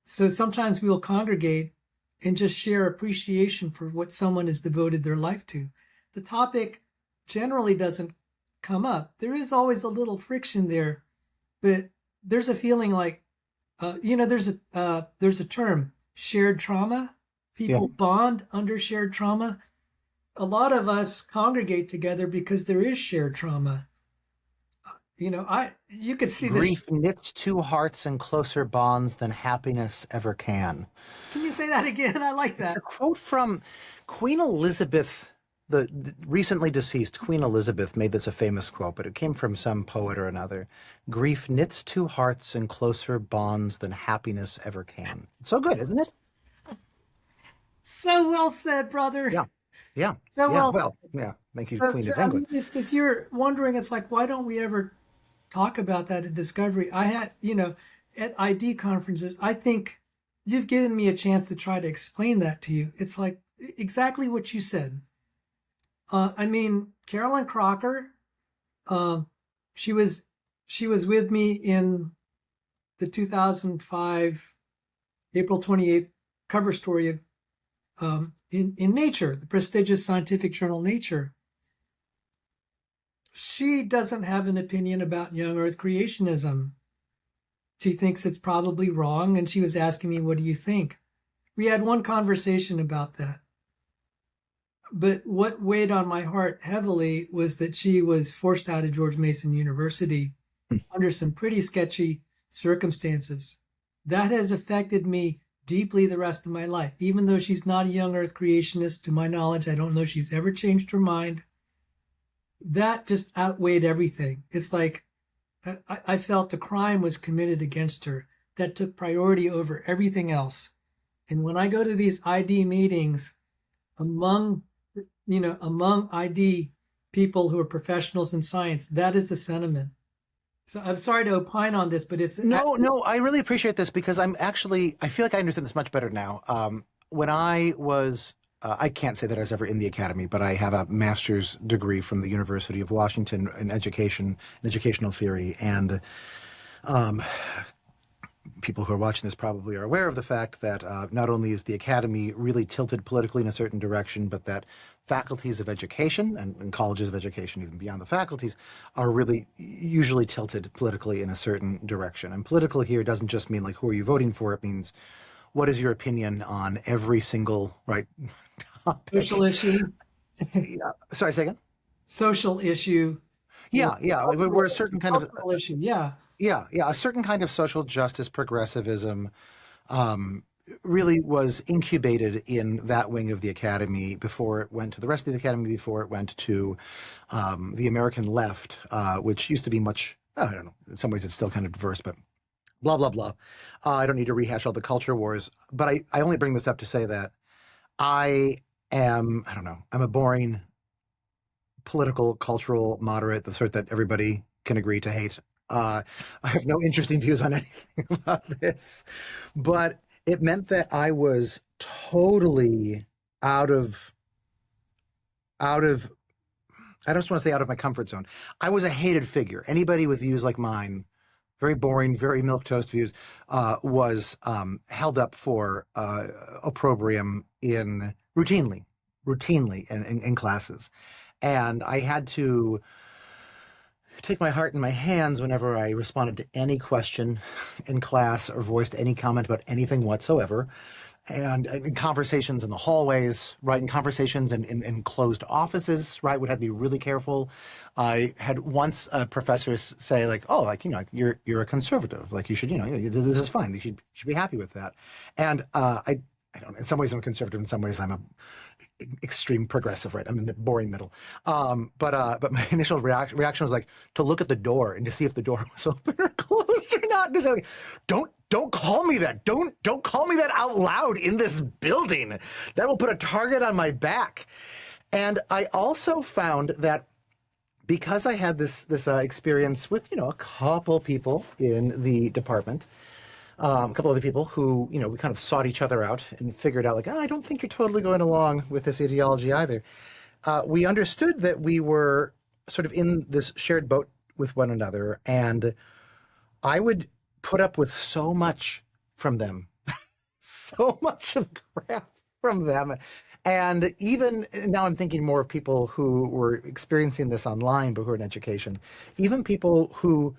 Speaker 2: so sometimes we'll congregate and just share appreciation for what someone has devoted their life to. The topic generally doesn't come up. There is always a little friction there, but there's a feeling like, there's a term, shared trauma. People bond under shared trauma. A lot of us congregate together because there is shared trauma. You could see this.
Speaker 1: Grief knits two hearts in closer bonds than happiness ever can.
Speaker 2: Can you say that again? I like that.
Speaker 1: It's a quote from Queen Elizabeth. The recently deceased Queen Elizabeth made this a famous quote, but it came from some poet or another. Grief knits two hearts in closer bonds than happiness ever can. It's so good, isn't it?
Speaker 2: So well said, brother.
Speaker 1: Yeah.
Speaker 2: So well said.
Speaker 1: Yeah. Thank you, Queen of England.
Speaker 2: I mean, if you're wondering, it's like, why don't we ever talk about that at Discovery? I had, at ID conferences, I think you've given me a chance to try to explain that to you. It's like exactly what you said. I mean, Carolyn Crocker, she was with me in the 2005 April 28th cover story of in Nature, the prestigious scientific journal Nature. She doesn't have an opinion about young Earth creationism. She thinks it's probably wrong, and she was asking me, what do you think? We had one conversation about that. But what weighed on my heart heavily was that she was forced out of George Mason University under some pretty sketchy circumstances. That has affected me deeply the rest of my life. Even though she's not a young Earth creationist, to my knowledge, I don't know she's ever changed her mind. That just outweighed everything. It's like I felt the crime was committed against her that took priority over everything else. And when I go to these ID meetings, among ID people who are professionals in science, that is the sentiment. So I'm sorry to opine on this, but it's...
Speaker 1: No, I really appreciate this because I feel like I understand this much better now. When I was, I can't say that I was ever in the academy, but I have a master's degree from the University of Washington in education, and educational theory. And people who are watching this probably are aware of the fact that not only is the academy really tilted politically in a certain direction, but that faculties of education and colleges of education, even beyond the faculties, are really usually tilted politically in a certain direction. And political here doesn't just mean like, who are you voting for? It means, what is your opinion on every single topic?
Speaker 2: Social issue.
Speaker 1: Yeah. Sorry, say again?
Speaker 2: Social issue.
Speaker 1: Yeah. We're a certain kind of
Speaker 2: issue. Yeah.
Speaker 1: Yeah, a certain kind of social justice progressivism really was incubated in that wing of the academy before it went to the rest of the academy, before it went to the American left, which used to be much, I don't know, in some ways it's still kind of diverse, but blah, blah, blah. I don't need to rehash all the culture wars, but I only bring this up to say that I'm a boring political, cultural moderate, the sort that everybody can agree to hate. I have no interesting views on anything about this, but it meant that I was totally out of, I don't just want to say out of my comfort zone. I was a hated figure. Anybody with views like mine, very boring, very milquetoast views, was held up for opprobrium routinely in classes. And I had to take my heart in my hands whenever I responded to any question in class or voiced any comment about anything whatsoever. And in conversations in the hallways, in conversations in closed offices, would have to be really careful. I had once a professor say you're a conservative, you should, this is fine. You should be happy with that. And I don't, in some ways I'm conservative, in some ways I'm a extreme progressive, I'm in the boring middle. But my initial reaction was to look at the door and to see if the door was open or closed or not. Just don't call me that. Don't call me that out loud in this building. That will put a target on my back. And I also found that because I had this experience with a couple people in the department, a couple other people who, we kind of sought each other out and figured out I don't think you're totally going along with this ideology either. We understood that we were sort of in this shared boat with one another, and I would put up with so much from them, so much of crap from them. And even now I'm thinking more of people who were experiencing this online, but who are in education, even people who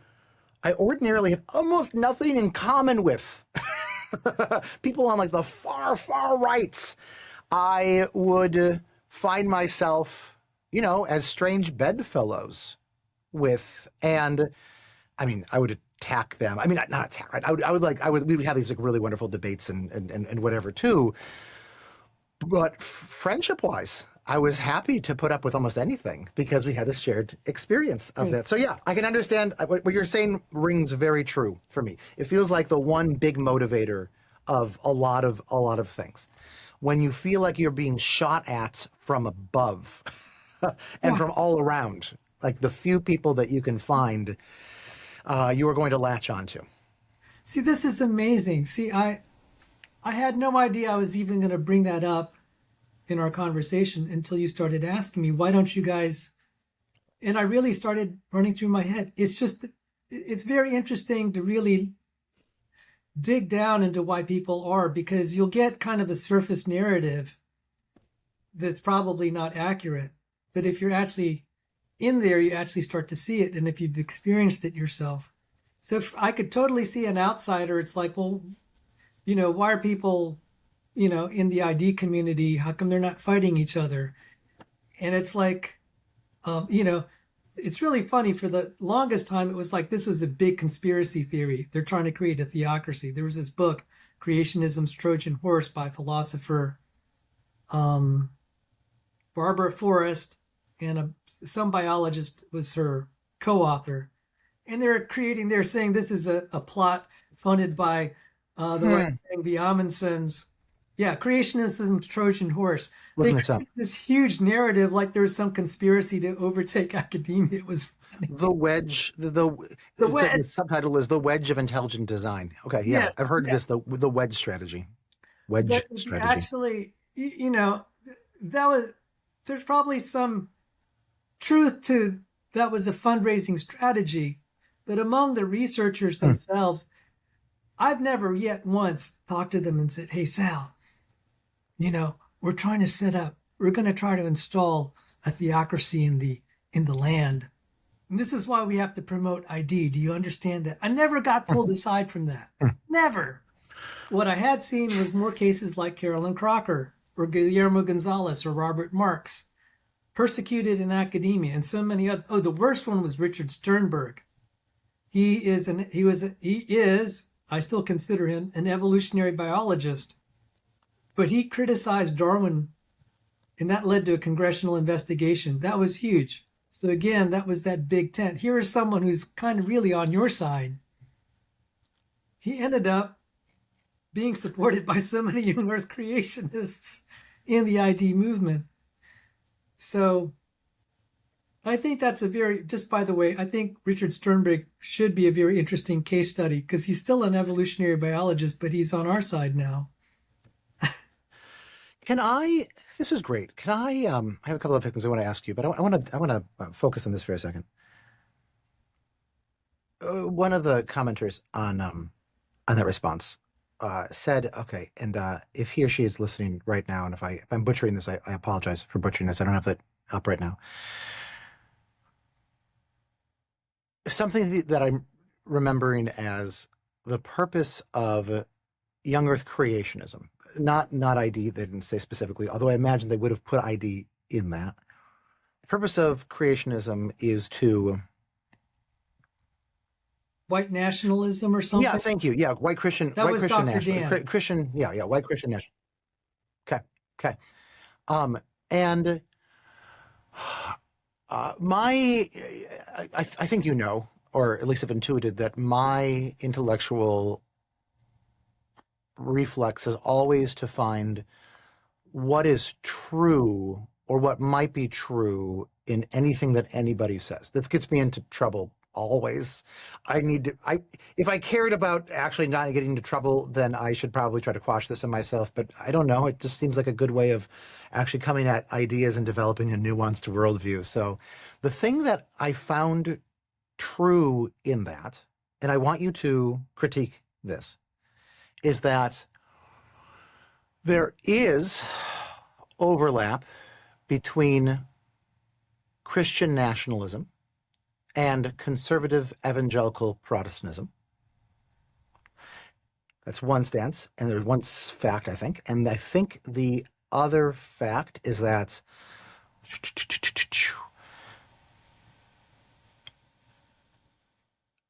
Speaker 1: I ordinarily have almost nothing in common with. People on the far, far rights. I would find myself, as strange bedfellows with, and I would attack them. Not attack, right? We would have these really wonderful debates and whatever too. But friendship-wise, I was happy to put up with almost anything because we had this shared experience of that. So yeah, I can understand what you're saying rings very true for me. It feels like the one big motivator of a lot of things. When you feel like you're being shot at from above and from all around, the few people that you can find, you are going to latch onto.
Speaker 2: See, this is amazing. See, I had no idea I was even going to bring that up in our conversation until you started asking me, why don't you guys? And I really started running through my head. It's very interesting to really dig down into why people are, because you'll get kind of a surface narrative that's probably not accurate. But if you're actually in there, you actually start to see it. And if you've experienced it yourself. So if I could totally see an outsider. It's like, well, why are people, in the ID community, how come they're not fighting each other? And it's like, it's really funny. For the longest time, it was like this was a big conspiracy theory. They're trying to create a theocracy. There was this book, Creationism's Trojan Horse, by philosopher Barbara Forrest, and some biologist was her co-author. And they're saying this is a plot funded by the right thing, the Amundsens. Yeah, creationism's Trojan Horse. They created this huge narrative like there was some conspiracy to overtake academia. It was funny.
Speaker 1: The wedge, the subtitle is The Wedge of Intelligent Design. Okay, yeah, yes, I've heard this, the wedge strategy. Strategy.
Speaker 2: Actually, there's probably some truth to that was a fundraising strategy, but among the researchers themselves, I've never yet once talked to them and said, "Hey, Sal, we're trying to we're going to try to install a theocracy in the land. And this is why we have to promote ID. Do you understand that?" I never got pulled aside from that. Never. What I had seen was more cases like Carolyn Crocker or Guillermo Gonzalez or Robert Marx, persecuted in academia, and so many other. Oh, the worst one was Richard Sternberg. He is, I still consider him an evolutionary biologist, but he criticized Darwin, and that led to a congressional investigation. That was huge. So again, that was that big tent. Here is someone who's kind of really on your side. He ended up being supported by so many young Earth creationists in the ID movement. So I think that's just by the way, I think Richard Sternberg should be a very interesting case study because he's still an evolutionary biologist, but he's on our side now.
Speaker 1: This is great. I have a couple of things I want to ask you, but I want to focus on this for a second. One of the commenters on that response said, okay, and if he or she is listening right now, and if I'm butchering this, I apologize for butchering this. I don't have that up right now. Something that I'm remembering as the purpose of young Earth creationism, not ID, they didn't say specifically, although I imagine they would have put ID in that. The purpose of creationism is to...
Speaker 2: White nationalism or something?
Speaker 1: Yeah, thank you. Yeah, white Christian.
Speaker 2: That
Speaker 1: white
Speaker 2: was
Speaker 1: Christian
Speaker 2: Dr. Dan.
Speaker 1: Christian, yeah, white Christian national. Okay. And I think or at least have intuited that my intellectual reflex is always to find what is true or what might be true in anything that anybody says. This gets me into trouble always. If I cared about actually not getting into trouble, then I should probably try to quash this in myself, but I don't know. It just seems like a good way of actually coming at ideas and developing a nuanced worldview. So the thing that I found true in that, and I want you to critique this, is that there is overlap between Christian nationalism and conservative evangelical Protestantism. That's one stance, and there's one fact, I think. And I think the other fact is that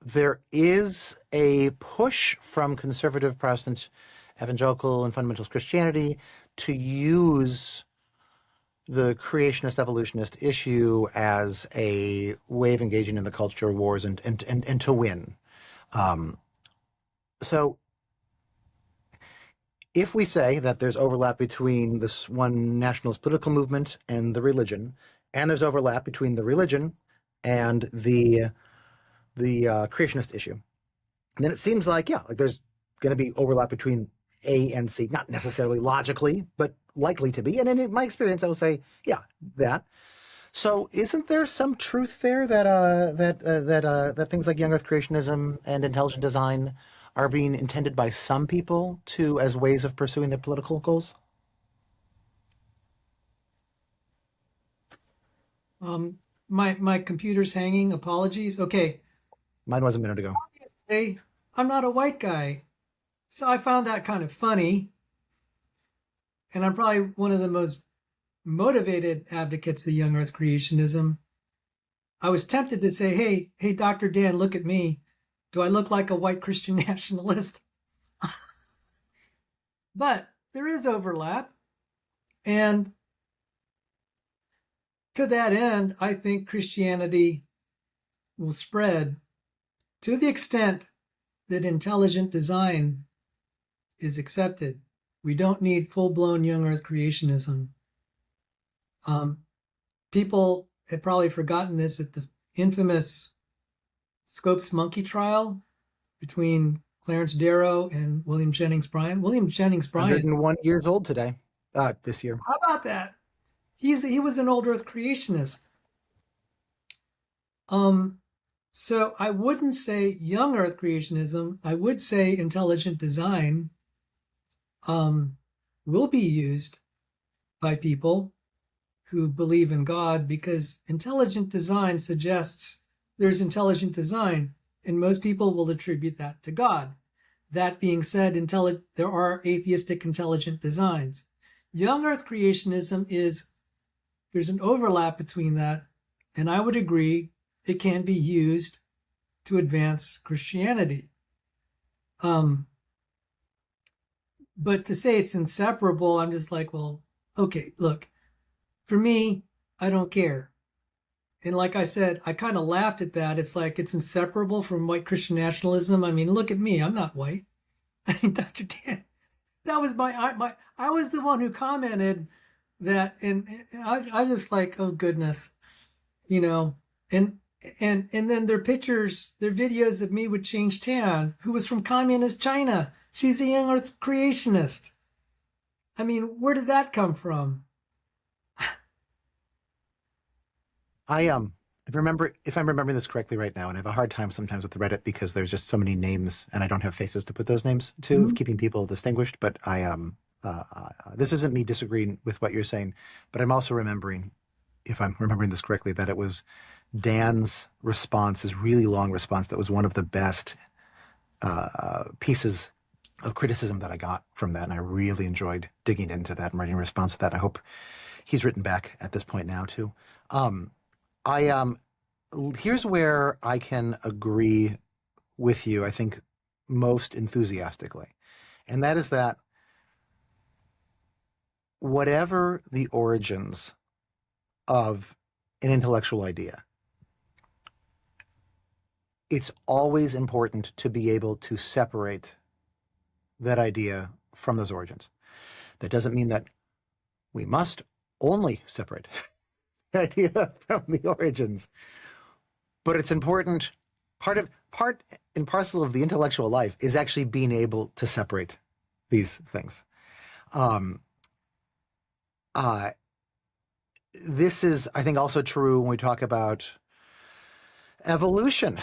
Speaker 1: there is a push from conservative Protestant evangelical and fundamentalist Christianity to use the creationist evolutionist issue as a way of engaging in the culture wars and to win. So if we say that there's overlap between this one nationalist political movement and the religion, and there's overlap between the religion and the creationist issue, then it seems like, there's going to be overlap between A and C, not necessarily logically, but likely to be. And in my experience, I will say, that. So isn't there some truth there that things like young Earth creationism and intelligent design are being intended by some people to as ways of pursuing their political goals?
Speaker 2: My computer's hanging. Apologies. Okay.
Speaker 1: Mine was a minute ago.
Speaker 2: Hey, I'm not a white guy. So I found that kind of funny. And I'm probably one of the most motivated advocates of young earth creationism. I was tempted to say, hey, Dr. Dan, look at me. Do I look like a white Christian nationalist? But there is overlap. And to that end, I think Christianity will spread to the extent that intelligent design is accepted. We don't need full-blown young earth creationism. People had probably forgotten this at the infamous Scopes monkey trial between Clarence Darrow and William Jennings Bryan. William Jennings Bryan,
Speaker 1: 101 years old today, this year.
Speaker 2: how about that? He was an old earth creationist. So I wouldn't say young earth creationism. I would say intelligent design will be used by people who believe in God, because intelligent design suggests there's intelligent design, and most people will attribute that to God. That being said, there are atheistic intelligent designs. Young earth creationism there's an overlap between that, and I would agree it can be used to advance Christianity. But to say it's inseparable, I'm just like, well, okay, look, for me, I don't care. And like I said, I kind of laughed at that. It's like it's inseparable from white Christian nationalism. I mean, look at me. I'm not white. I mean, Dr. Dan, that was I was the one who commented that, and I was just like, oh goodness, and then their pictures, their videos of me with Change Tan, who was from communist China. She's a young earth creationist. I mean, where did that come from?
Speaker 1: If I'm remembering this correctly right now, and I have a hard time sometimes with Reddit because there's just so many names and I don't have faces to put those names to, of keeping people distinguished. But this isn't me disagreeing with what you're saying, but I'm also remembering, if I'm remembering this correctly, that it was Dan's response, his really long response, that was one of the best pieces of criticism that I got from that. And I really enjoyed digging into that and writing a response to that. I hope he's written back at this point now too. Here's where I can agree with you, I think, most enthusiastically. And that is that whatever the origins of an intellectual idea, it's always important to be able to separate that idea from those origins. That doesn't mean that we must only separate the idea from the origins, but it's important. Part and parcel of the intellectual life is actually being able to separate these things. This is, I think, also true when we talk about evolution.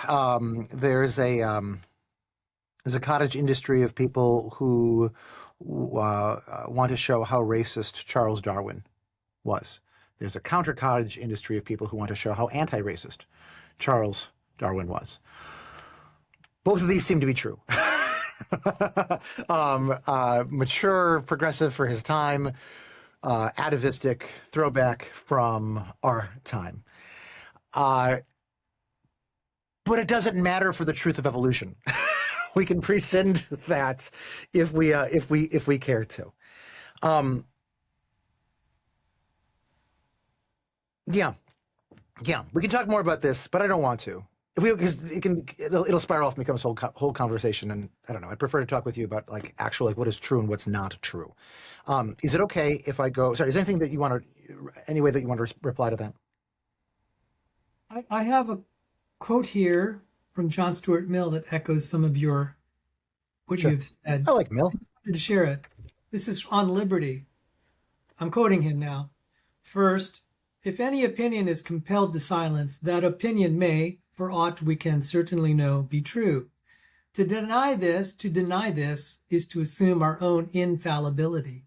Speaker 1: There's a cottage industry of people who want to show how racist Charles Darwin was. There's a counter cottage industry of people who want to show how anti-racist Charles Darwin was. Both of these seem to be true. Mature, progressive for his time, atavistic, throwback from our time. But it doesn't matter for the truth of evolution. We can prescind that if we care to. Yeah, we can talk more about this, but I don't want to. Because it'll spiral off and become a whole conversation, and I don't know. I prefer to talk with you about what is true and what's not true. Is it okay if I go? Sorry, is there anything that you want to, any way that you want to reply to that?
Speaker 2: I have a quote here from John Stuart Mill that echoes some of what
Speaker 1: Sure.
Speaker 2: you've said.
Speaker 1: I like Mill.
Speaker 2: I wanted to share it. This is on liberty. I'm quoting him now. First, if any opinion is compelled to silence, that opinion may, for aught we can certainly know, be true. To deny this is to assume our own infallibility.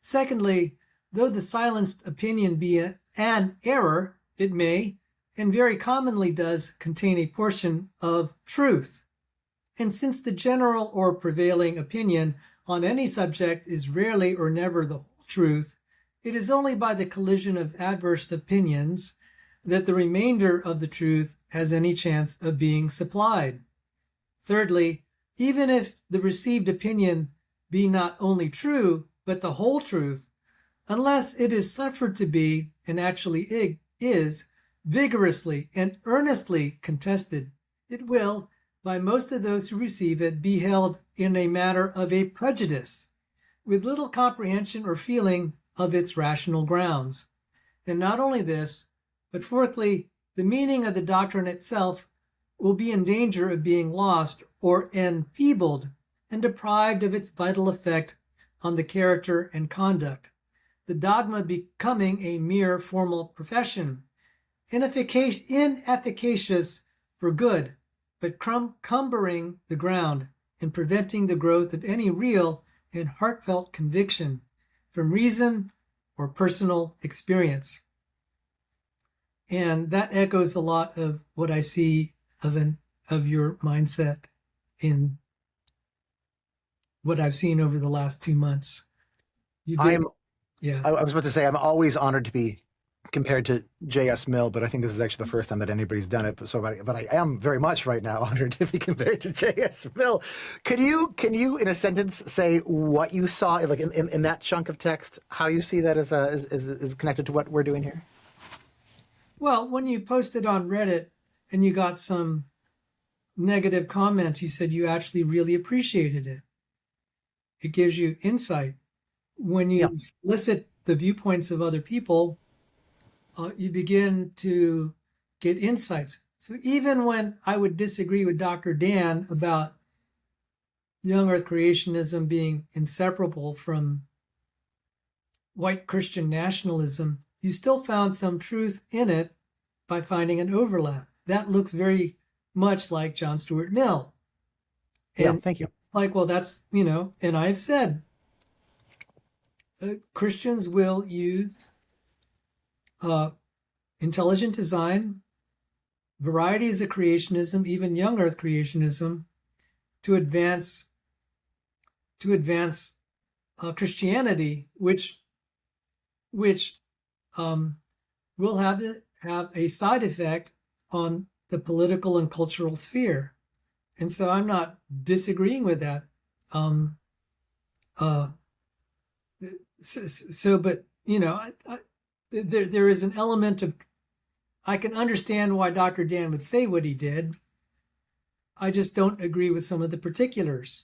Speaker 2: Secondly, though the silenced opinion be an error, it may, and very commonly does, contain a portion of truth. And since the general or prevailing opinion on any subject is rarely or never the whole truth, it is only by the collision of adverse opinions that the remainder of the truth has any chance of being supplied. Thirdly, even if the received opinion be not only true, but the whole truth, unless it is suffered to be, and actually is, vigorously and earnestly contested, it will, by most of those who receive it, be held in a matter of a prejudice, with little comprehension or feeling of its rational grounds. And not only this, but fourthly, the meaning of the doctrine itself will be in danger of being lost or enfeebled and deprived of its vital effect on the character and conduct, the dogma becoming a mere formal profession, inefficacious for good, but cumbering the ground and preventing the growth of any real and heartfelt conviction from reason or personal experience. And that echoes a lot of what I see of your mindset in what I've seen over the last 2 months.
Speaker 1: I
Speaker 2: Yeah.
Speaker 1: was about to say, I'm always honored to be compared to J.S. Mill, but I think this is actually the first time that anybody's done it. But I am very much right now honored to be compared to J.S. Mill. Can you, in a sentence, say what you saw, like in that chunk of text, how you see that is connected to what we're doing here?
Speaker 2: Well, when you posted on Reddit and you got some negative comments, you said you actually really appreciated it. It gives you insight. When you solicit the viewpoints of other people, you begin to get insights. So even when I would disagree with Dr. Dan about young earth creationism being inseparable from white Christian nationalism, you still found some truth in it by finding an overlap. That looks very much like John Stuart Mill. And
Speaker 1: thank you.
Speaker 2: it's like, well, that's, and I've said Christians will use intelligent design, varieties of creationism, even young earth creationism, to advance Christianity, which will have a side effect on the political and cultural sphere. And so I'm not disagreeing with that. But there is an element of, I can understand why Dr. Dan would say what he did. I just don't agree with some of the particulars.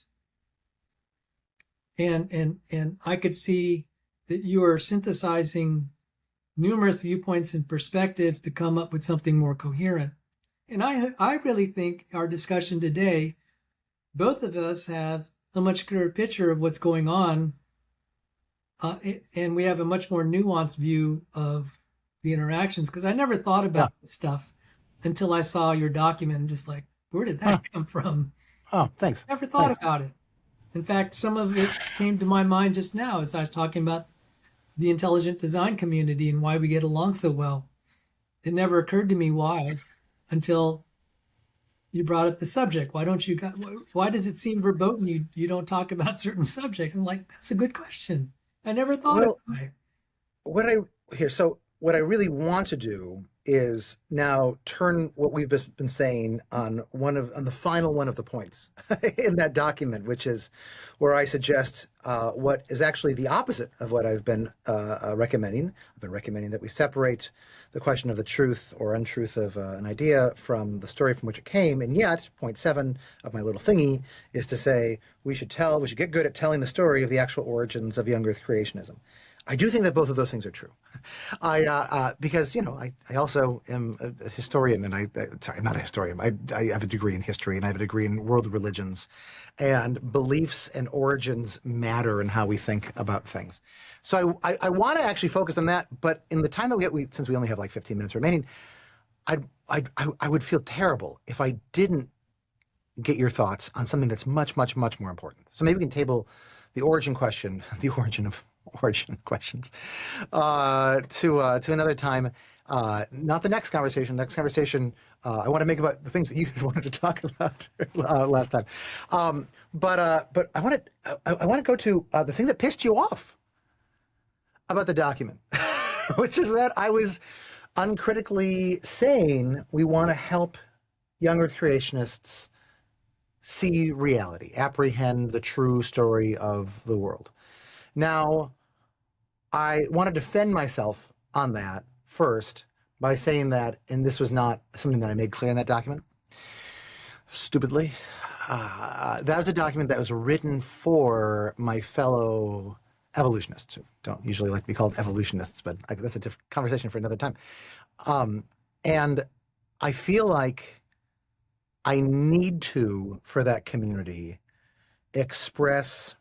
Speaker 2: And I could see that you are synthesizing numerous viewpoints and perspectives to come up with something more coherent. And I really think our discussion today, both of us have a much clearer picture of what's going on, and we have a much more nuanced view of the interactions, because I never thought about this stuff until I saw your document and just like, where did that come from?
Speaker 1: Oh, thanks.
Speaker 2: Never thought about it. In fact, some of it came to my mind just now as I was talking about the intelligent design community and why we get along so well. It never occurred to me why until you brought up the subject. Why does it seem verboten you don't talk about certain subjects? I'm like, that's a good question. I never thought of it.
Speaker 1: What I really want to do is now turn what we've been saying on the final one of the points in that document, which is where I suggest what is actually the opposite of what I've been recommending. I've been recommending that we separate the question of the truth or untruth of an idea from the story from which it came. And yet, point 7 of my little thingy is to say we should get good at telling the story of the actual origins of young earth creationism. I do think that both of those things are true. Because I also am a historian, and sorry, I'm not a historian. I have a degree in history, and I have a degree in world religions, and beliefs and origins matter in how we think about things. So I want to actually focus on that, but in the time that since we only have like 15 minutes remaining, I would feel terrible if I didn't get your thoughts on something that's much, much, much more important. So maybe we can table the origin question, the origin questions, to another time. Not the next conversation. The next conversation I want to make about the things that you wanted to talk about last time. But I want to go to the thing that pissed you off about the document, which is that I was uncritically saying we want to help young Earth creationists see reality, apprehend the true story of the world. Now, I want to defend myself on that first by saying that, and this was not something that I made clear in that document, stupidly, that was a document that was written for my fellow evolutionists, who don't usually like to be called evolutionists, but that's a different conversation for another time. And I feel like I need to, for that community, express,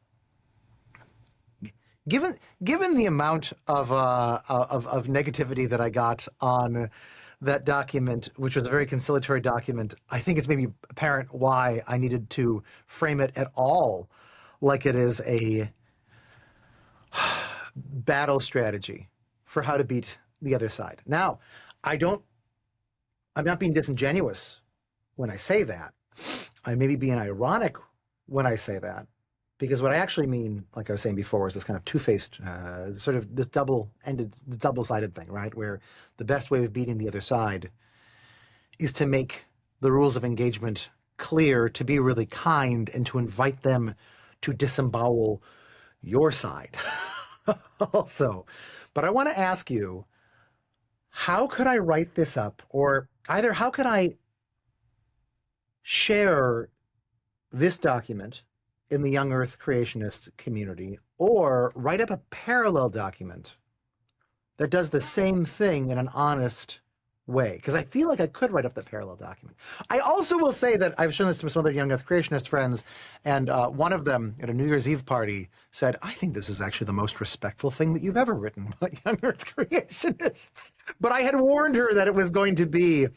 Speaker 1: given the amount of negativity that I got on that document, which was a very conciliatory document, I think it's maybe apparent why I needed to frame it at all like it is a battle strategy for how to beat the other side. Now, I'm not being disingenuous when I say that. I may be being ironic when I say that, because what I actually mean, like I was saying before, is this kind of two-faced, sort of this double-sided thing, right? Where the best way of beating the other side is to make the rules of engagement clear, to be really kind, and to invite them to disembowel your side also. But I want to ask you, how could I write this up? Or either how could I share this document in the young Earth creationist community, or write up a parallel document that does the same thing in an honest way? Because I feel like I could write up the parallel document. I also will say that I've shown this to some other young Earth creationist friends, and one of them at a New Year's Eve party said, I think this is actually the most respectful thing that you've ever written about young Earth creationists. But I had warned her that it was going to be,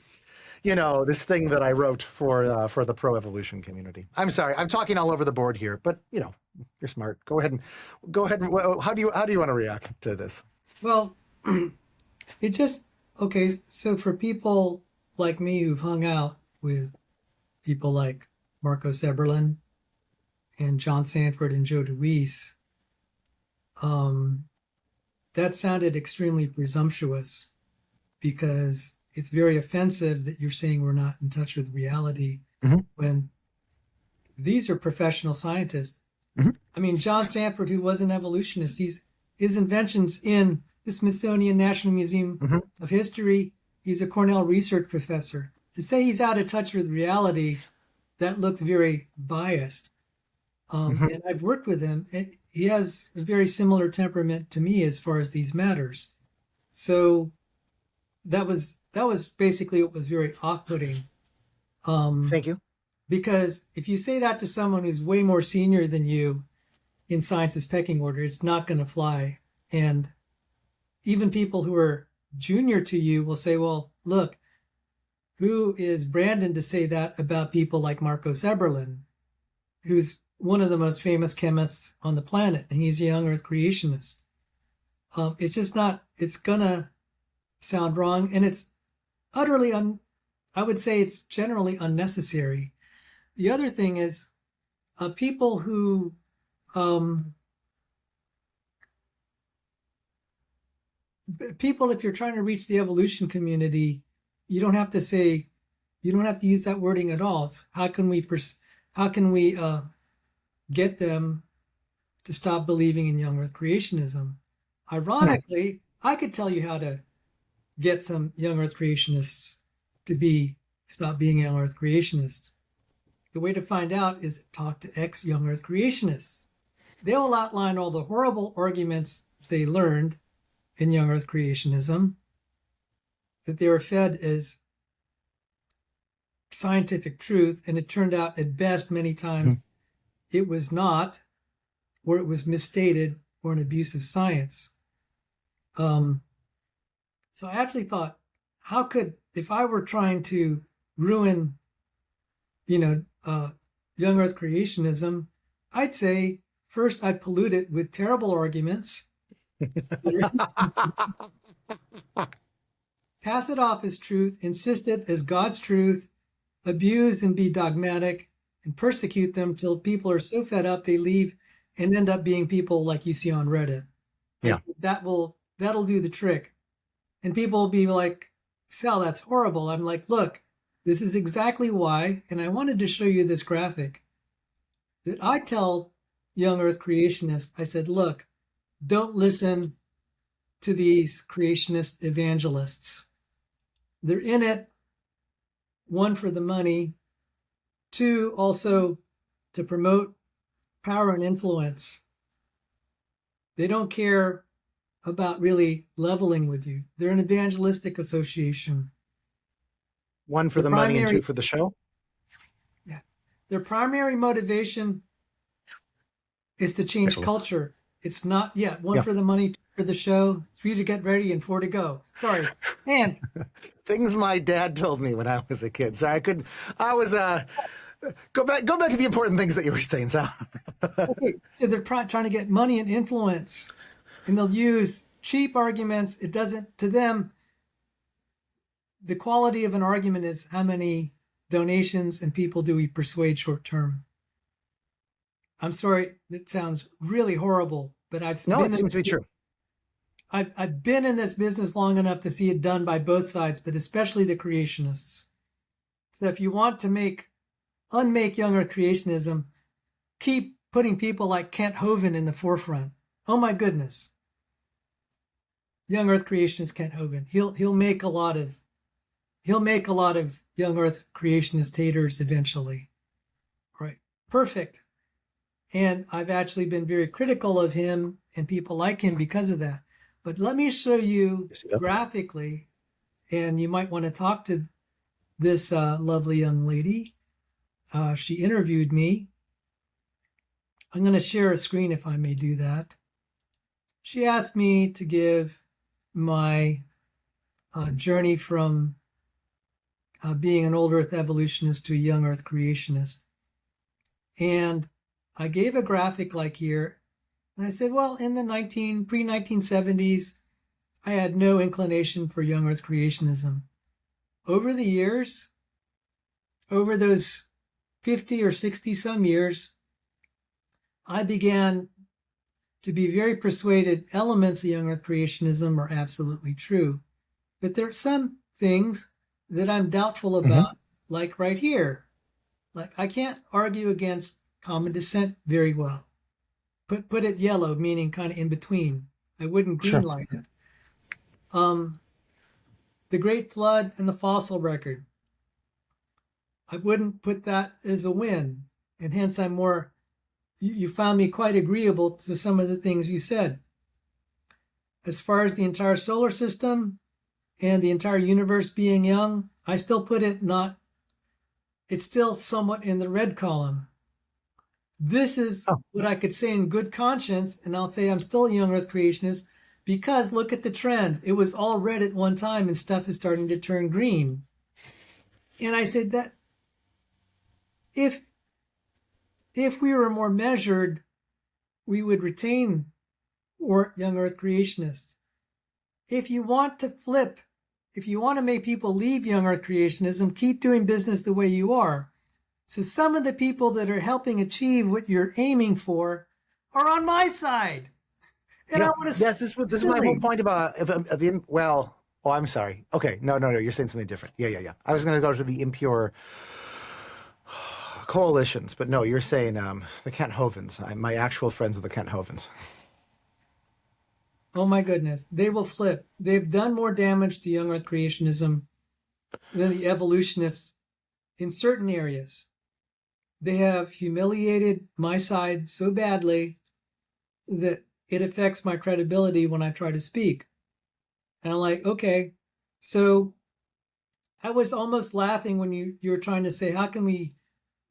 Speaker 1: this thing that I wrote for the pro-evolution community. I'm sorry, I'm talking all over the board here, but you're smart. Go ahead. How do you want to react to this?
Speaker 2: Well, okay. So for people like me who've hung out with people like Marcos Eberlin and John Sanford and Joe DeWeese, that sounded extremely presumptuous, because it's very offensive that you're saying we're not in touch with reality, mm-hmm. when these are professional scientists. Mm-hmm. I mean, John Sanford, who was an evolutionist, his inventions in the Smithsonian National Museum mm-hmm. of History, he's a Cornell research professor. To say he's out of touch with reality, that looks very biased. Mm-hmm. And I've worked with him. He has a very similar temperament to me as far as these matters. So that was basically what was very off-putting.
Speaker 1: Thank you.
Speaker 2: Because if you say that to someone who's way more senior than you in science's pecking order, it's not going to fly. And even people who are junior to you will say, well, look, who is Brandon to say that about people like Marcos Eberlin, who's one of the most famous chemists on the planet, and he's a young Earth creationist. It's just not, it's going to sound wrong, and it's utterly I would say it's generally unnecessary. The other thing is people who if you're trying to reach the evolution community, you don't have to use that wording at all. It's how can we get them to stop believing in young Earth creationism? Ironically, I could tell you how to get some young Earth creationists to stop being young Earth creationists. The way to find out is talk to ex-young Earth creationists. They'll outline all the horrible arguments they learned in young Earth creationism, that they were fed as scientific truth, and it turned out at best many times it was not, or it was misstated, or an abuse of science. So I actually thought, if I were trying to ruin, uh, young Earth creationism, I'd say first I'd pollute it with terrible arguments, pass it off as truth, insist it as God's truth, abuse and be dogmatic, and persecute them till people are so fed up they leave and end up being people like you see on Reddit.
Speaker 1: Yeah.
Speaker 2: That'll do the trick. And people will be like, Sal, that's horrible. I'm like, look, this is exactly why, and I wanted to show you this graphic, that I tell young Earth creationists, I said, look, don't listen to these creationist evangelists. They're in it, one, for the money, two, also to promote power and influence. They don't care about really leveling with you. They're an evangelistic association.
Speaker 1: One for the money and two for the show?
Speaker 2: Yeah. Their primary motivation is to change culture. It's not, one for the money, two for the show, three to get ready, and four to go. Sorry. And
Speaker 1: things my dad told me when I was a kid. So go back to the important things that you were saying, Sal.
Speaker 2: Okay, so they're trying to get money and influence, and they'll use cheap arguments. It doesn't, to them, the quality of an argument is how many donations and people do we persuade short term. I'm sorry, that sounds really horrible, but it seems to be true. I've been in this business long enough to see it done by both sides, but especially the creationists. So if you want to unmake young Earth creationism, keep putting people like Kent Hovind in the forefront. Oh my goodness. Young Earth creationist Kent Hovind. He'll make a lot of young Earth creationist haters eventually. Right. Perfect. And I've actually been very critical of him and people like him because of that. But let me show you graphically, and you might want to talk to this lovely young lady. She interviewed me. I'm going to share a screen if I may do that. She asked me to give my journey from being an old Earth evolutionist to a young Earth creationist. And I gave a graphic like here. And I said, well, in the pre-1970s, I had no inclination for young Earth creationism. Over the years, over those 50 or 60 some years, I began to be very persuaded elements of young Earth creationism are absolutely true. But there are some things that I'm doubtful about, like right here. Like I can't argue against common descent very well. Put it yellow, meaning kind of in between. I wouldn't green light it. The Great Flood and the fossil record. I wouldn't put that as a win. And hence you found me quite agreeable to some of the things you said. As far as the entire solar system and the entire universe being young, I still put it it's still somewhat in the red column. This is what I could say in good conscience, and I'll say I'm still a young Earth creationist because look at the trend. It was all red at one time and stuff is starting to turn green. And I said that if we were more measured, we would retain more young Earth creationists. If you want to make people leave young Earth creationism, keep doing business the way you are. So some of the people that are helping achieve what you're aiming for are on my side. And I want to
Speaker 1: Yes, this is my whole point about I'm sorry. Okay, no, you're saying something different. Yeah. I was going to go to the impure coalitions, but no, you're saying the Kent Hovinds. My actual friends are the Kent Hovinds.
Speaker 2: Oh my goodness, they will flip. They've done more damage to young Earth creationism than the evolutionists in certain areas. They have humiliated my side so badly that it affects my credibility when I try to speak. And I'm like, okay. So I was almost laughing when you were trying to say, how can we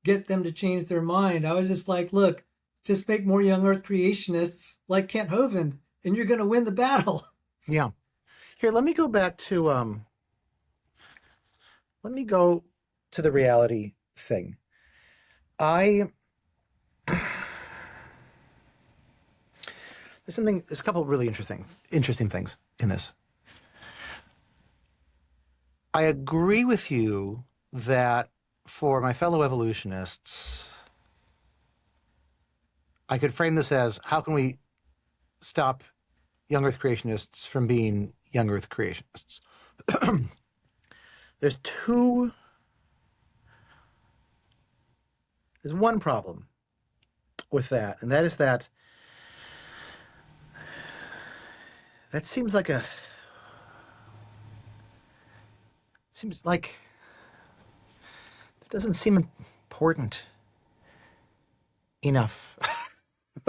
Speaker 2: get them to change their mind? I was just like, look, just make more young Earth creationists like Kent Hovind, and you're going to win the battle.
Speaker 1: Yeah. Here, let me go back to the reality thing. I there's a couple of really interesting things in this. I agree with you that for my fellow evolutionists, I could frame this as how can we stop young Earth creationists from being young Earth creationists? There's two, there's one problem with that, and that is that seems like it doesn't seem important enough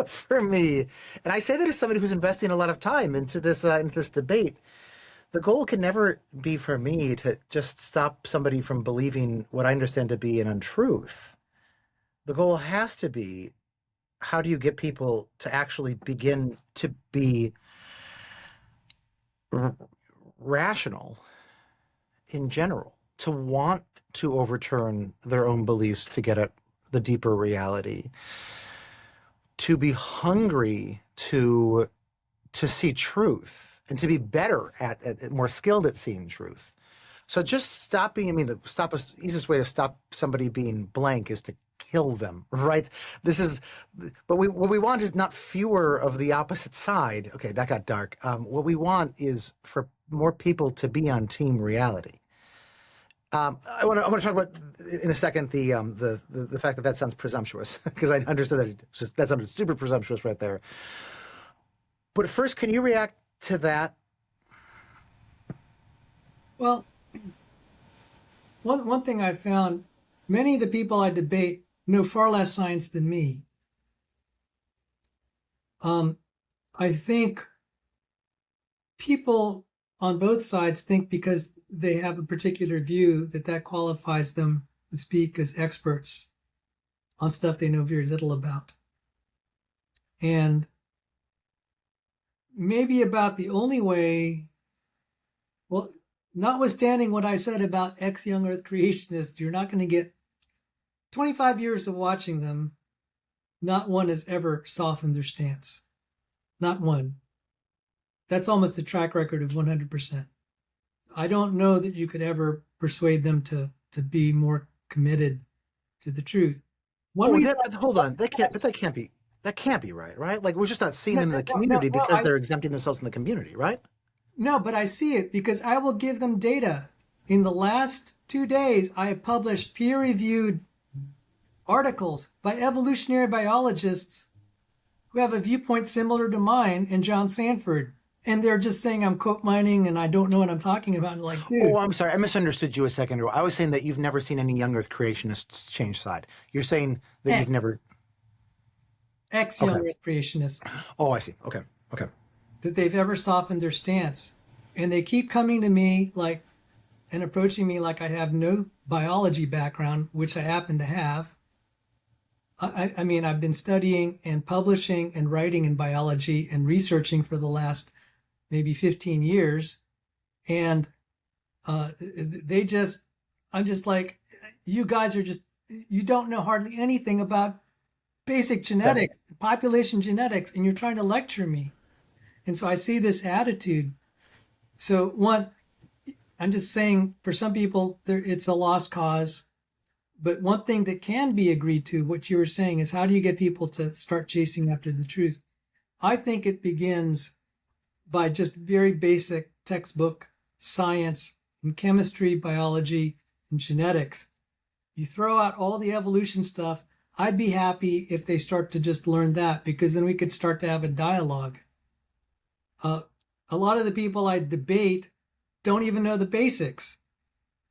Speaker 1: for me. And I say that as somebody who's investing a lot of time into this debate. The goal can never be for me to just stop somebody from believing what I understand to be an untruth. The goal has to be, how do you get people to actually begin to be rational in general, to want to overturn their own beliefs to get at the deeper reality, to be hungry to see truth and to be better at more skilled at seeing truth. So just stopping, I mean, the easiest way to stop somebody being blank is to kill them, right? But what we want is not fewer of the opposite side. Okay, that got dark. What we want is for more people to be on team reality. I want to talk about in a second the fact that sounds presumptuous, because I understood that sounded super presumptuous right there. But first, can you react to that?
Speaker 2: Well, one thing I found, many of the people I debate know far less science than me. I think people on both sides think because they have a particular view that qualifies them to speak as experts on stuff they know very little about. And maybe about the only way, well, notwithstanding what I said about ex-young Earth creationists, you're not going to get 25 years of watching them. Not one has ever softened their stance. Not one. That's almost a track record of 100%. I don't know that you could ever persuade them to be more committed to the truth.
Speaker 1: Hold on, that can't be right? Like, we're just not seeing them in the community because they're exempting themselves in the community, right?
Speaker 2: No, but I see it because I will give them data. In the last 2 days, I have published peer-reviewed articles by evolutionary biologists who have a viewpoint similar to mine and John Sanford. And they're just saying I'm quote mining and I don't know what I'm talking about. And like, dude.
Speaker 1: Oh, I'm sorry. I misunderstood you a second ago. I was saying that you've never seen any young Earth creationists change side. You're saying that you've never...
Speaker 2: Ex-young Earth creationists.
Speaker 1: Oh, I see. Okay.
Speaker 2: That they've ever softened their stance. And they keep coming to me and approaching me like I have no biology background, which I happen to have. I mean, I've been studying and publishing and writing in biology and researching for the last maybe 15 years. And I'm just like, you guys you don't know hardly anything about basic genetics, population genetics, and you're trying to lecture me. And so I see this attitude. So I'm just saying, for some people, it's a lost cause. But one thing that can be agreed to, what you were saying, is how do you get people to start chasing after the truth? I think it begins by just very basic textbook science in chemistry, biology, and genetics. You throw out all the evolution stuff. I'd be happy if they start to just learn that, because then we could start to have a dialogue. A lot of the people I debate don't even know the basics.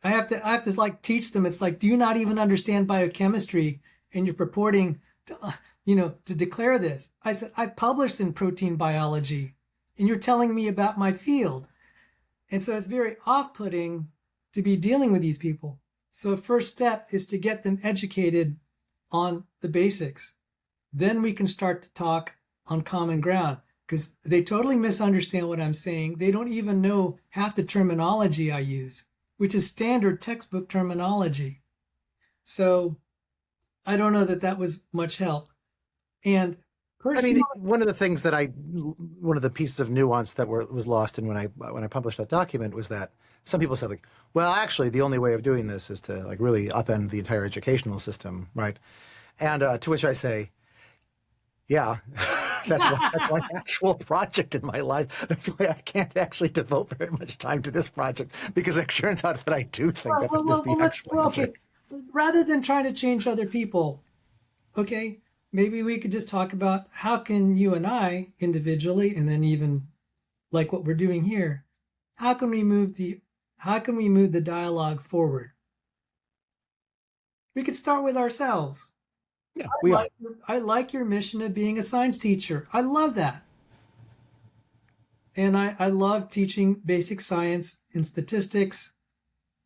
Speaker 2: I have to teach them. It's like, do you not even understand biochemistry? And you're purporting to declare this. I said, I published in protein biology and you're telling me about my field. And so it's very off-putting to be dealing with these people. So a first step is to get them educated on the basics. Then we can start to talk on common ground, because they totally misunderstand what I'm saying. They don't even know half the terminology I use, which is standard textbook terminology. So I don't know that that was much help. And
Speaker 1: I mean,
Speaker 2: personally,
Speaker 1: one of the things that one of the pieces of nuance that was lost in when I published that document was that some people said like, well, actually, the only way of doing this is to like really upend the entire educational system, right? And to which I say, yeah, that's my actual project in my life. That's why I can't actually devote very much time to this project because it turns out that I do think that is the actual answer.
Speaker 2: okay, rather than trying to change other people, okay, maybe we could just talk about how can you and I individually, and then even like what we're doing here, how can we move the dialogue forward? We could start with ourselves.
Speaker 1: Yeah, we are.
Speaker 2: I like your mission of being a science teacher. I love that. And I love teaching basic science and statistics.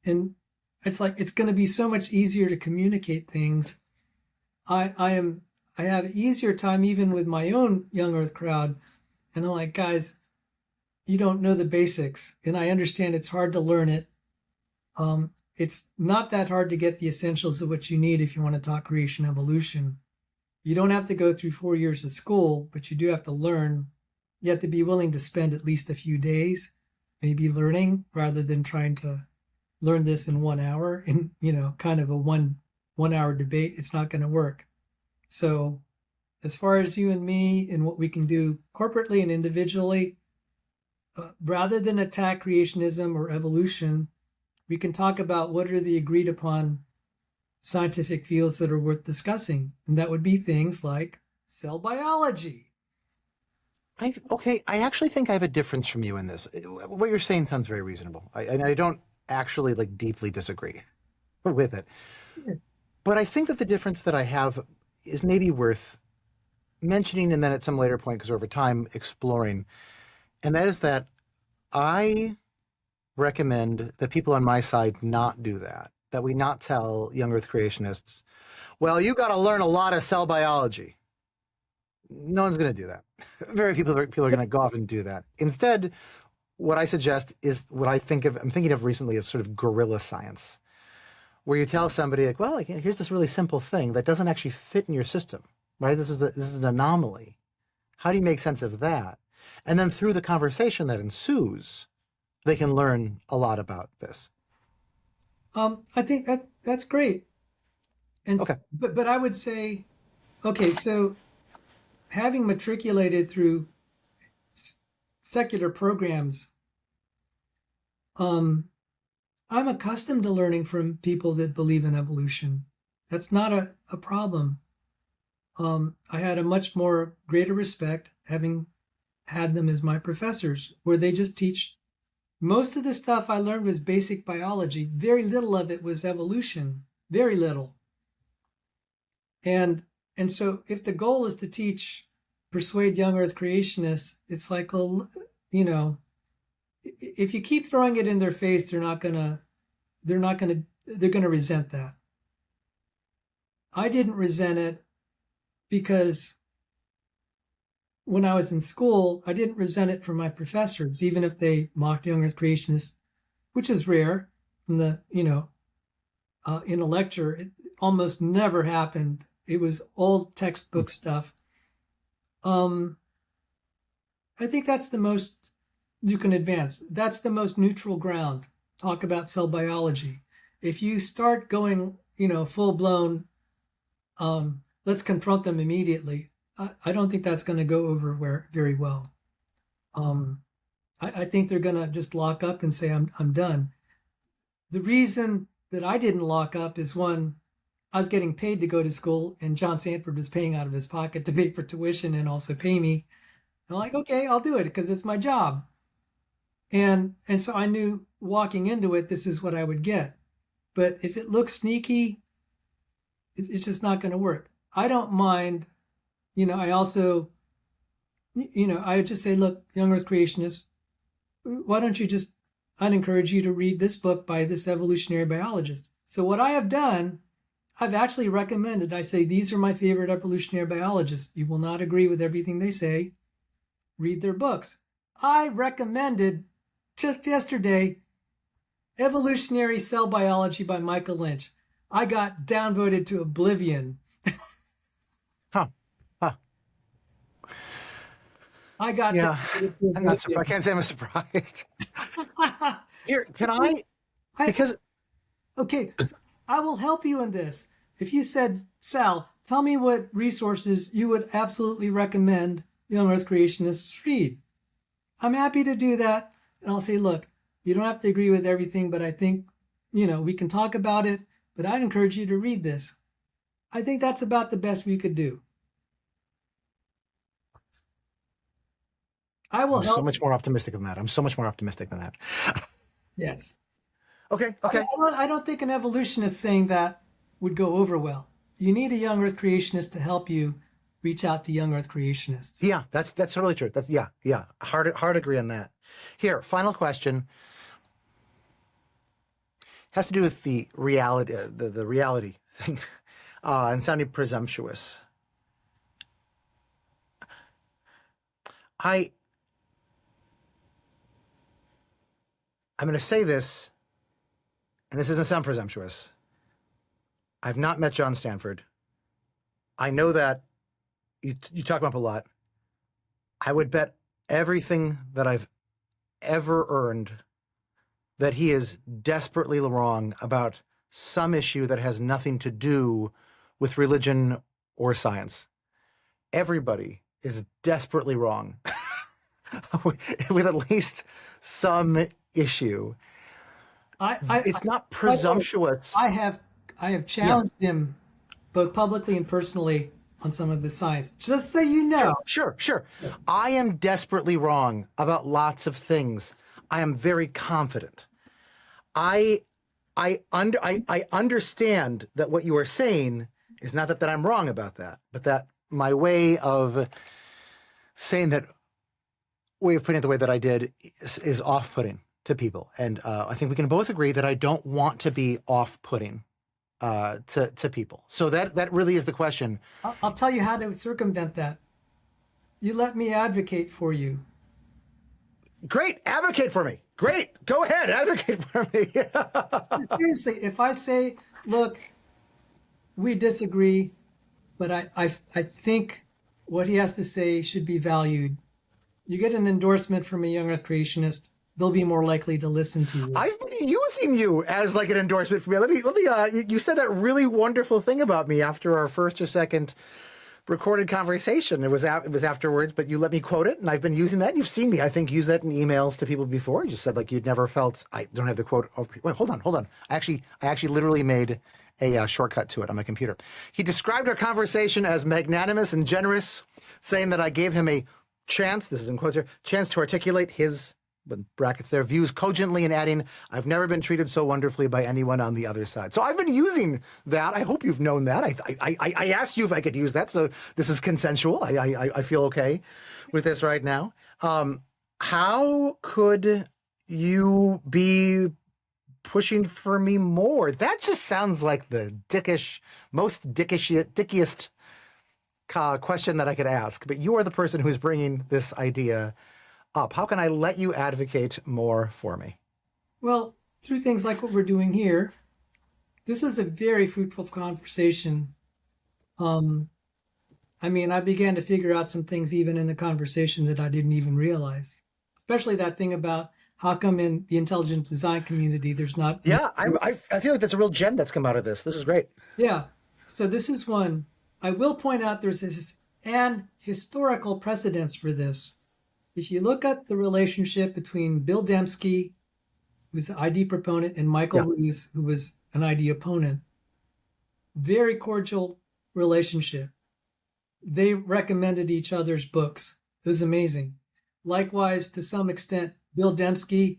Speaker 2: And it's like it's going to be so much easier to communicate things. I have an easier time even with my own young earth crowd. And I'm like, guys, you don't know the basics. And I understand it's hard to learn it. It's not that hard to get the essentials of what you need if you want to talk creation evolution. You don't have to go through 4 years of school, but you do have to learn. You have to be willing to spend at least a few days maybe learning rather than trying to learn this in 1 hour in, kind of a one hour debate. It's not going to work. So as far as you and me and what we can do corporately and individually, rather than attack creationism or evolution, we can talk about what are the agreed upon scientific fields that are worth discussing. And that would be things like cell biology.
Speaker 1: Okay, I actually think I have a difference from you in this. What you're saying sounds very reasonable. I don't actually like deeply disagree with it.
Speaker 2: Sure.
Speaker 1: But I think that the difference that I have is maybe worth mentioning and then at some later point, because over time exploring. And that is that I recommend that people on my side not do that we not tell young earth creationists, well, you got to learn a lot of cell biology. No one's going to do that. Very few people are going to go off and do that. Instead, what I suggest is what I'm thinking of recently as sort of guerrilla science, where you tell somebody like, well, here's this really simple thing that doesn't actually fit in your system, right? This is an anomaly. How do you make sense of that? And then through the conversation that ensues, they can learn a lot about this.
Speaker 2: I think that's great. And
Speaker 1: okay.
Speaker 2: But I would say, okay, so having matriculated through secular programs, I'm accustomed to learning from people that believe in evolution. That's not a problem. I had a much more greater respect having had them as my professors, where they just teach. Most of the stuff I learned was basic biology. Very little of it was evolution. Very little. And so if the goal is to persuade young earth creationists, it's like, if you keep throwing it in their face, they're going to resent that. I didn't resent it because when I was in school, I didn't resent it from my professors, even if they mocked young earth creationists, which is rare from the, in a lecture. It almost never happened. It was old textbook stuff. I think that's the most you can advance. That's the most neutral ground. Talk about cell biology. If you start going, full blown, let's confront them immediately. I don't think that's going to go over very well. I think they're going to just lock up and say, I'm done. The reason that I didn't lock up is one, I was getting paid to go to school and John Sanford was paying out of his pocket to pay for tuition and also pay me. I'm like, okay, I'll do it because it's my job. And so I knew walking into it, this is what I would get. But if it looks sneaky, it's just not going to work. I don't mind. I also, I would just say, look, young earth creationists, why don't you I'd encourage you to read this book by this evolutionary biologist. So what I have done, I've actually recommended, I say, these are my favorite evolutionary biologists. You will not agree with everything they say. Read their books. I recommended just yesterday, Evolutionary Cell Biology by Michael Lynch. I got downvoted to oblivion
Speaker 1: Huh. Huh.
Speaker 2: I got
Speaker 1: Yeah.
Speaker 2: to a
Speaker 1: I'm not
Speaker 2: great
Speaker 1: surprised. I can't say I'm surprised.
Speaker 2: deal.
Speaker 1: Here, can I?
Speaker 2: I,
Speaker 1: Because
Speaker 2: okay, so I will help you in this. If you said, Sal, tell me what resources you would absolutely recommend young Earth creationists read. I'm happy to do that. And I'll say, look, you don't have to agree with everything, but I think, we can talk about it, but I'd encourage you to read this. I think that's about the best we could do. I will
Speaker 1: I'm so
Speaker 2: help.
Speaker 1: much more optimistic than that. I'm so much more optimistic than that.
Speaker 2: Yes.
Speaker 1: Okay. Okay.
Speaker 2: I don't think an evolutionist saying that would go over well. You need a young Earth creationist to help you reach out to young Earth creationists.
Speaker 1: Yeah, that's totally true. That's yeah. Hard agree on that. Here, final question has to do with the reality, the reality thing, and sounding presumptuous. I'm going to say this, and this doesn't sound presumptuous. I've not met John Stanford. I know that you talk about him a lot. I would bet everything that I've ever earned that he is desperately wrong about some issue that has nothing to do with religion or science. Everybody is desperately wrong with at least some issue. It's not presumptuous.
Speaker 2: I have challenged him both publicly and personally on some of the science. Just so you know.
Speaker 1: Sure. I am desperately wrong about lots of things. I am very confident. I understand that what you are saying is not that I'm wrong about that, but that my way of saying that, way of putting it the way that I did is off-putting to people. And I think we can both agree that I don't want to be off-putting to people. So that really is the question.
Speaker 2: I'll tell you how to circumvent that. You let me advocate for you.
Speaker 1: Great. Advocate for me. Great. Go ahead. Advocate for me.
Speaker 2: Seriously, if I say, look, we disagree, but I think what he has to say should be valued. You get an endorsement from a young Earth creationist, they'll be more likely to listen to you.
Speaker 1: I've been using you as like an endorsement for me. Let me. You said that really wonderful thing about me after our first or second recorded conversation. It was afterwards, but you let me quote it, and I've been using that. You've seen me, I think, use that in emails to people before. You just said like you'd never felt. I don't have the quote. Wait, hold on. I actually literally made a shortcut to it on my computer. He described our conversation as magnanimous and generous, saying that I gave him a chance. This is in quotes here. Chance to articulate his, with brackets there, views cogently, and adding, I've never been treated so wonderfully by anyone on the other side. So I've been using that. I hope you've known that. I asked you if I could use that, so this is consensual. I feel okay with this right now. How could you be pushing for me more? That just sounds like the dickiest question that I could ask. But you are the person who's bringing this idea up. How can I let you advocate more for me?
Speaker 2: Well, through things like what we're doing here, this was a very fruitful conversation. I began to figure out some things even in the conversation that I didn't even realize, especially that thing about how come in the intelligent design community there's not.
Speaker 1: Yeah, I feel like that's a real gem that's come out of this. This is great.
Speaker 2: Yeah. So this is one. I will point out there's an historical precedence for this. If you look at the relationship between Bill Dembski, who's an ID proponent, and Michael Ruse, who was an ID opponent, very cordial relationship. They recommended each other's books. It was amazing. Likewise, to some extent, Bill Dembski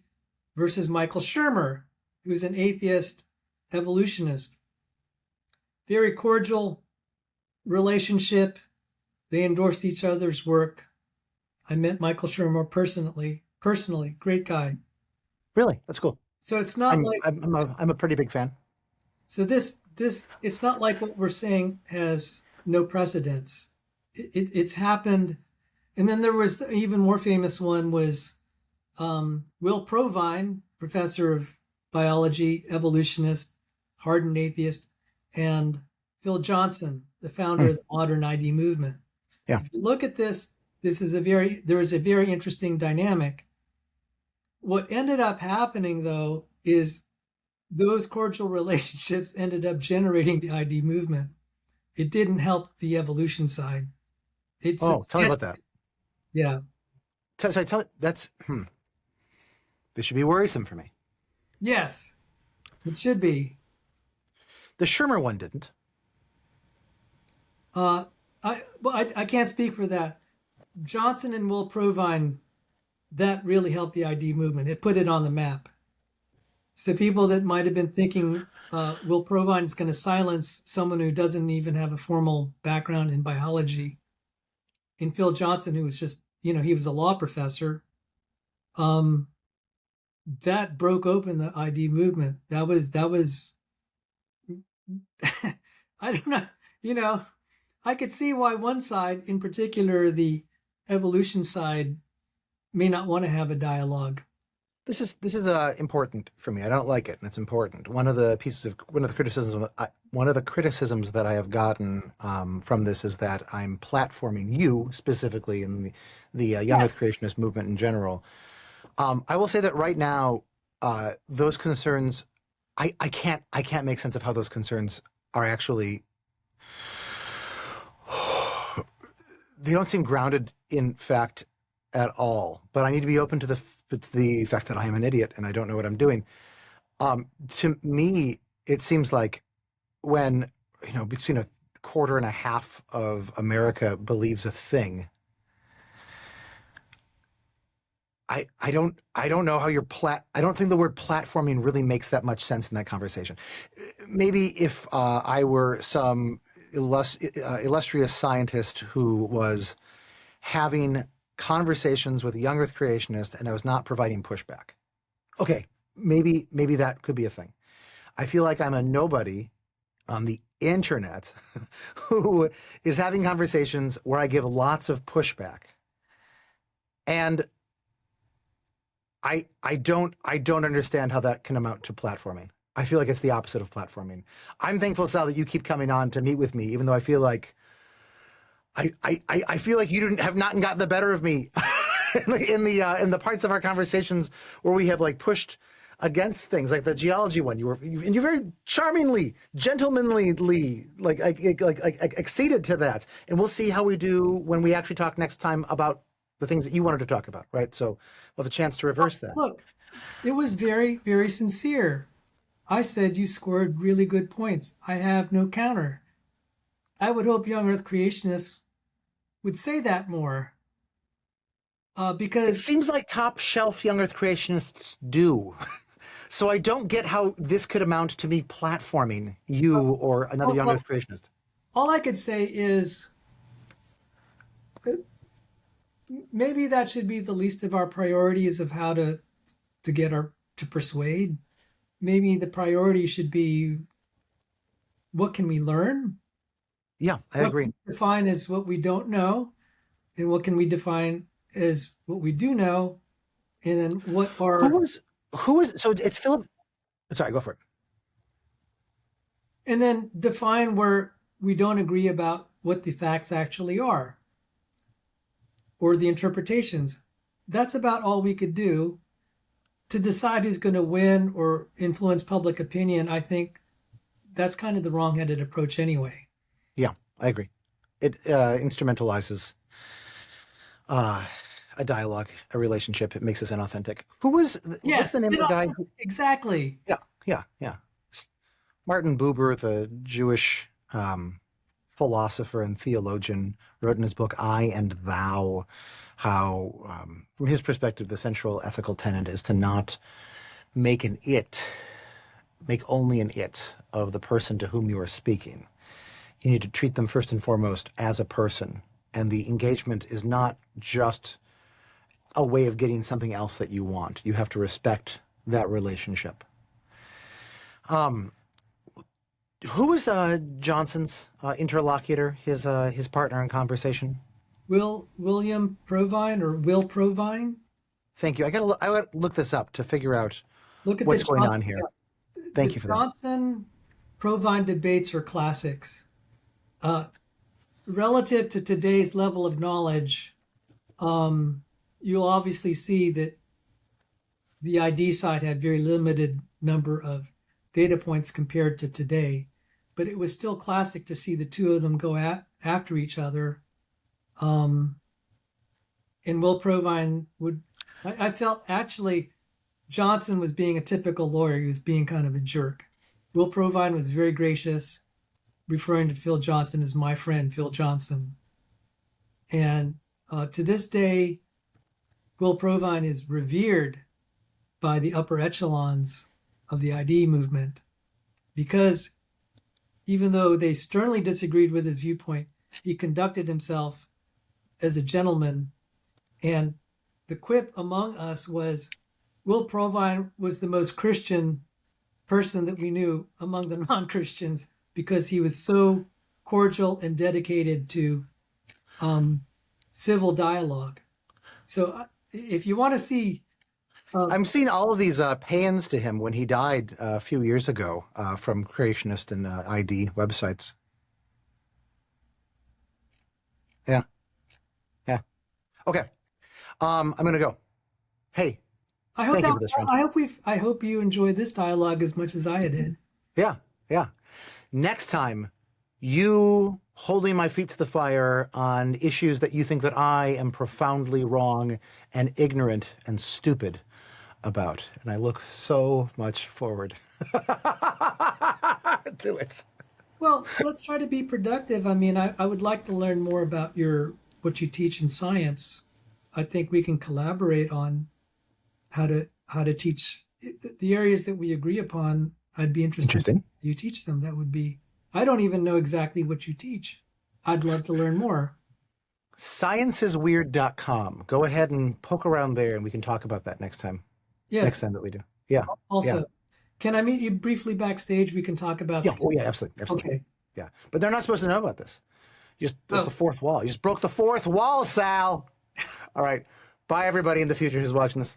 Speaker 2: versus Michael Shermer, who's an atheist evolutionist. Very cordial relationship. They endorsed each other's work. I met Michael Shermer personally. Great guy.
Speaker 1: Really? That's cool.
Speaker 2: So it's not
Speaker 1: I'm a pretty big fan.
Speaker 2: So this it's not like what we're saying has no precedence. It's happened. And then there was the even more famous one was Will Provine, professor of biology, evolutionist, hardened atheist, and Phil Johnson, the founder of the modern ID movement.
Speaker 1: Yeah.
Speaker 2: So if you look at this, there is a very interesting dynamic. What ended up happening, though, is those cordial relationships ended up generating the ID movement. It didn't help the evolution side.
Speaker 1: Tell me about that.
Speaker 2: Yeah.
Speaker 1: Sorry, tell me. This should be worrisome for me.
Speaker 2: Yes, it should be.
Speaker 1: The Shermer one didn't.
Speaker 2: I can't speak for that. Johnson and Will Provine, that really helped the ID movement. It put it on the map. So people that might have been thinking Will Provine is going to silence someone who doesn't even have a formal background in biology, and Phil Johnson, who was just, he was a law professor, that broke open the ID movement. That was I don't know, I could see why one side, in particular the evolution side, may not want to have a dialogue.
Speaker 1: This is important for me. I don't like it, and it's important. One of the criticisms that I have gotten from this is that I'm platforming you specifically in the young Earth creationist movement in general. I will say that right now, those concerns, I can't make sense of how those concerns are actually. They don't seem grounded in fact at all. But I need to be open to the fact that I am an idiot and I don't know what I'm doing. To me, it seems like when, between a quarter and a half of America believes a thing, I don't know how I don't think the word platforming really makes that much sense in that conversation. Maybe if I were some illustrious scientist who was having conversations with a young Earth creationist and I was not providing pushback. Okay, maybe that could be a thing. I feel like I'm a nobody on the internet who is having conversations where I give lots of pushback. And I don't understand how that can amount to platforming. I feel like it's the opposite of platforming. I'm thankful, Sal, that you keep coming on to meet with me, even though I feel like I feel like you have not gotten the better of me in the parts of our conversations where we have like pushed against things, like the geology one. You're very charmingly, gentlemanly, like acceded to that. And we'll see how we do when we actually talk next time about the things that you wanted to talk about, right? So we'll have a chance to reverse that.
Speaker 2: Look, it was very, very sincere. I said you scored really good points. I have no counter. I would hope young Earth creationists would say that more. Because
Speaker 1: it seems like top shelf young Earth creationists do. So I don't get how this could amount to me platforming you or another young Earth creationist.
Speaker 2: All I could say is maybe that should be the least of our priorities of how to persuade. Maybe the priority should be, what can we learn?
Speaker 1: Yeah, I agree.
Speaker 2: What can we define as what we don't know, and what can we define as what we do know, and then what are
Speaker 1: who is so it's Philip. Sorry, go for it.
Speaker 2: And then define where we don't agree about what the facts actually are, or the interpretations. That's about all we could do to decide who's going to win or influence public opinion. I think that's kind of the wrong-headed approach anyway.
Speaker 1: Yeah, I agree. It instrumentalizes a dialogue, a relationship. It makes us inauthentic. What's the name of the guy?
Speaker 2: Exactly.
Speaker 1: Yeah. Martin Buber, the Jewish philosopher and theologian, wrote in his book I and Thou how, from his perspective, the central ethical tenet is to not make only an it of the person to whom you are speaking. You need to treat them first and foremost as a person. And the engagement is not just a way of getting something else that you want. You have to respect that relationship. Who was Johnson's interlocutor, his partner in conversation?
Speaker 2: William Provine or Will Provine?
Speaker 1: Thank you. I gotta look this up to figure out what's going on here. Thank you for that.
Speaker 2: Johnson Provine debates are classics. Relative to today's level of knowledge, you'll obviously see that the ID side had very limited number of data points compared to today, but it was still classic to see the two of them go after each other. And Will Provine I felt actually Johnson was being a typical lawyer. He was being kind of a jerk. Will Provine was very gracious, referring to Phil Johnson as my friend, Phil Johnson. And to this day, Will Provine is revered by the upper echelons of the ID movement because even though they sternly disagreed with his viewpoint, he conducted himself as a gentleman. And the quip among us was Will Provine was the most Christian person that we knew among the non-Christians because he was so cordial and dedicated to civil dialogue. So if you want to see...
Speaker 1: I'm seeing all of these pans to him when he died a few years ago from creationist and ID websites. Yeah. Yeah. Okay. I'm going to go. Hey, thank you for this, friend.
Speaker 2: I hope you enjoyed this dialogue as much as I did.
Speaker 1: Yeah. Yeah. Next time, you holding my feet to the fire on issues that you think that I am profoundly wrong and ignorant and stupid about. And I look so much forward to it.
Speaker 2: Well, let's try to be productive. I mean, I would like to learn more about what you teach in science. I think we can collaborate on how to teach the areas that we agree upon. I'd be interested. You teach them. That would be. I don't even know exactly what you teach. I'd love to learn more.
Speaker 1: Scienceisweird.com. Go ahead and poke around there, and we can talk about that next time.
Speaker 2: Yes.
Speaker 1: Next time that we do. Yeah.
Speaker 2: Also, can I meet you briefly backstage? We can talk about.
Speaker 1: Yeah. Oh, yeah. Absolutely.
Speaker 2: Okay.
Speaker 1: Yeah. But they're not supposed to know about this. That's the fourth wall. You just broke the fourth wall, Sal. All right. Bye, everybody in the future who's watching this.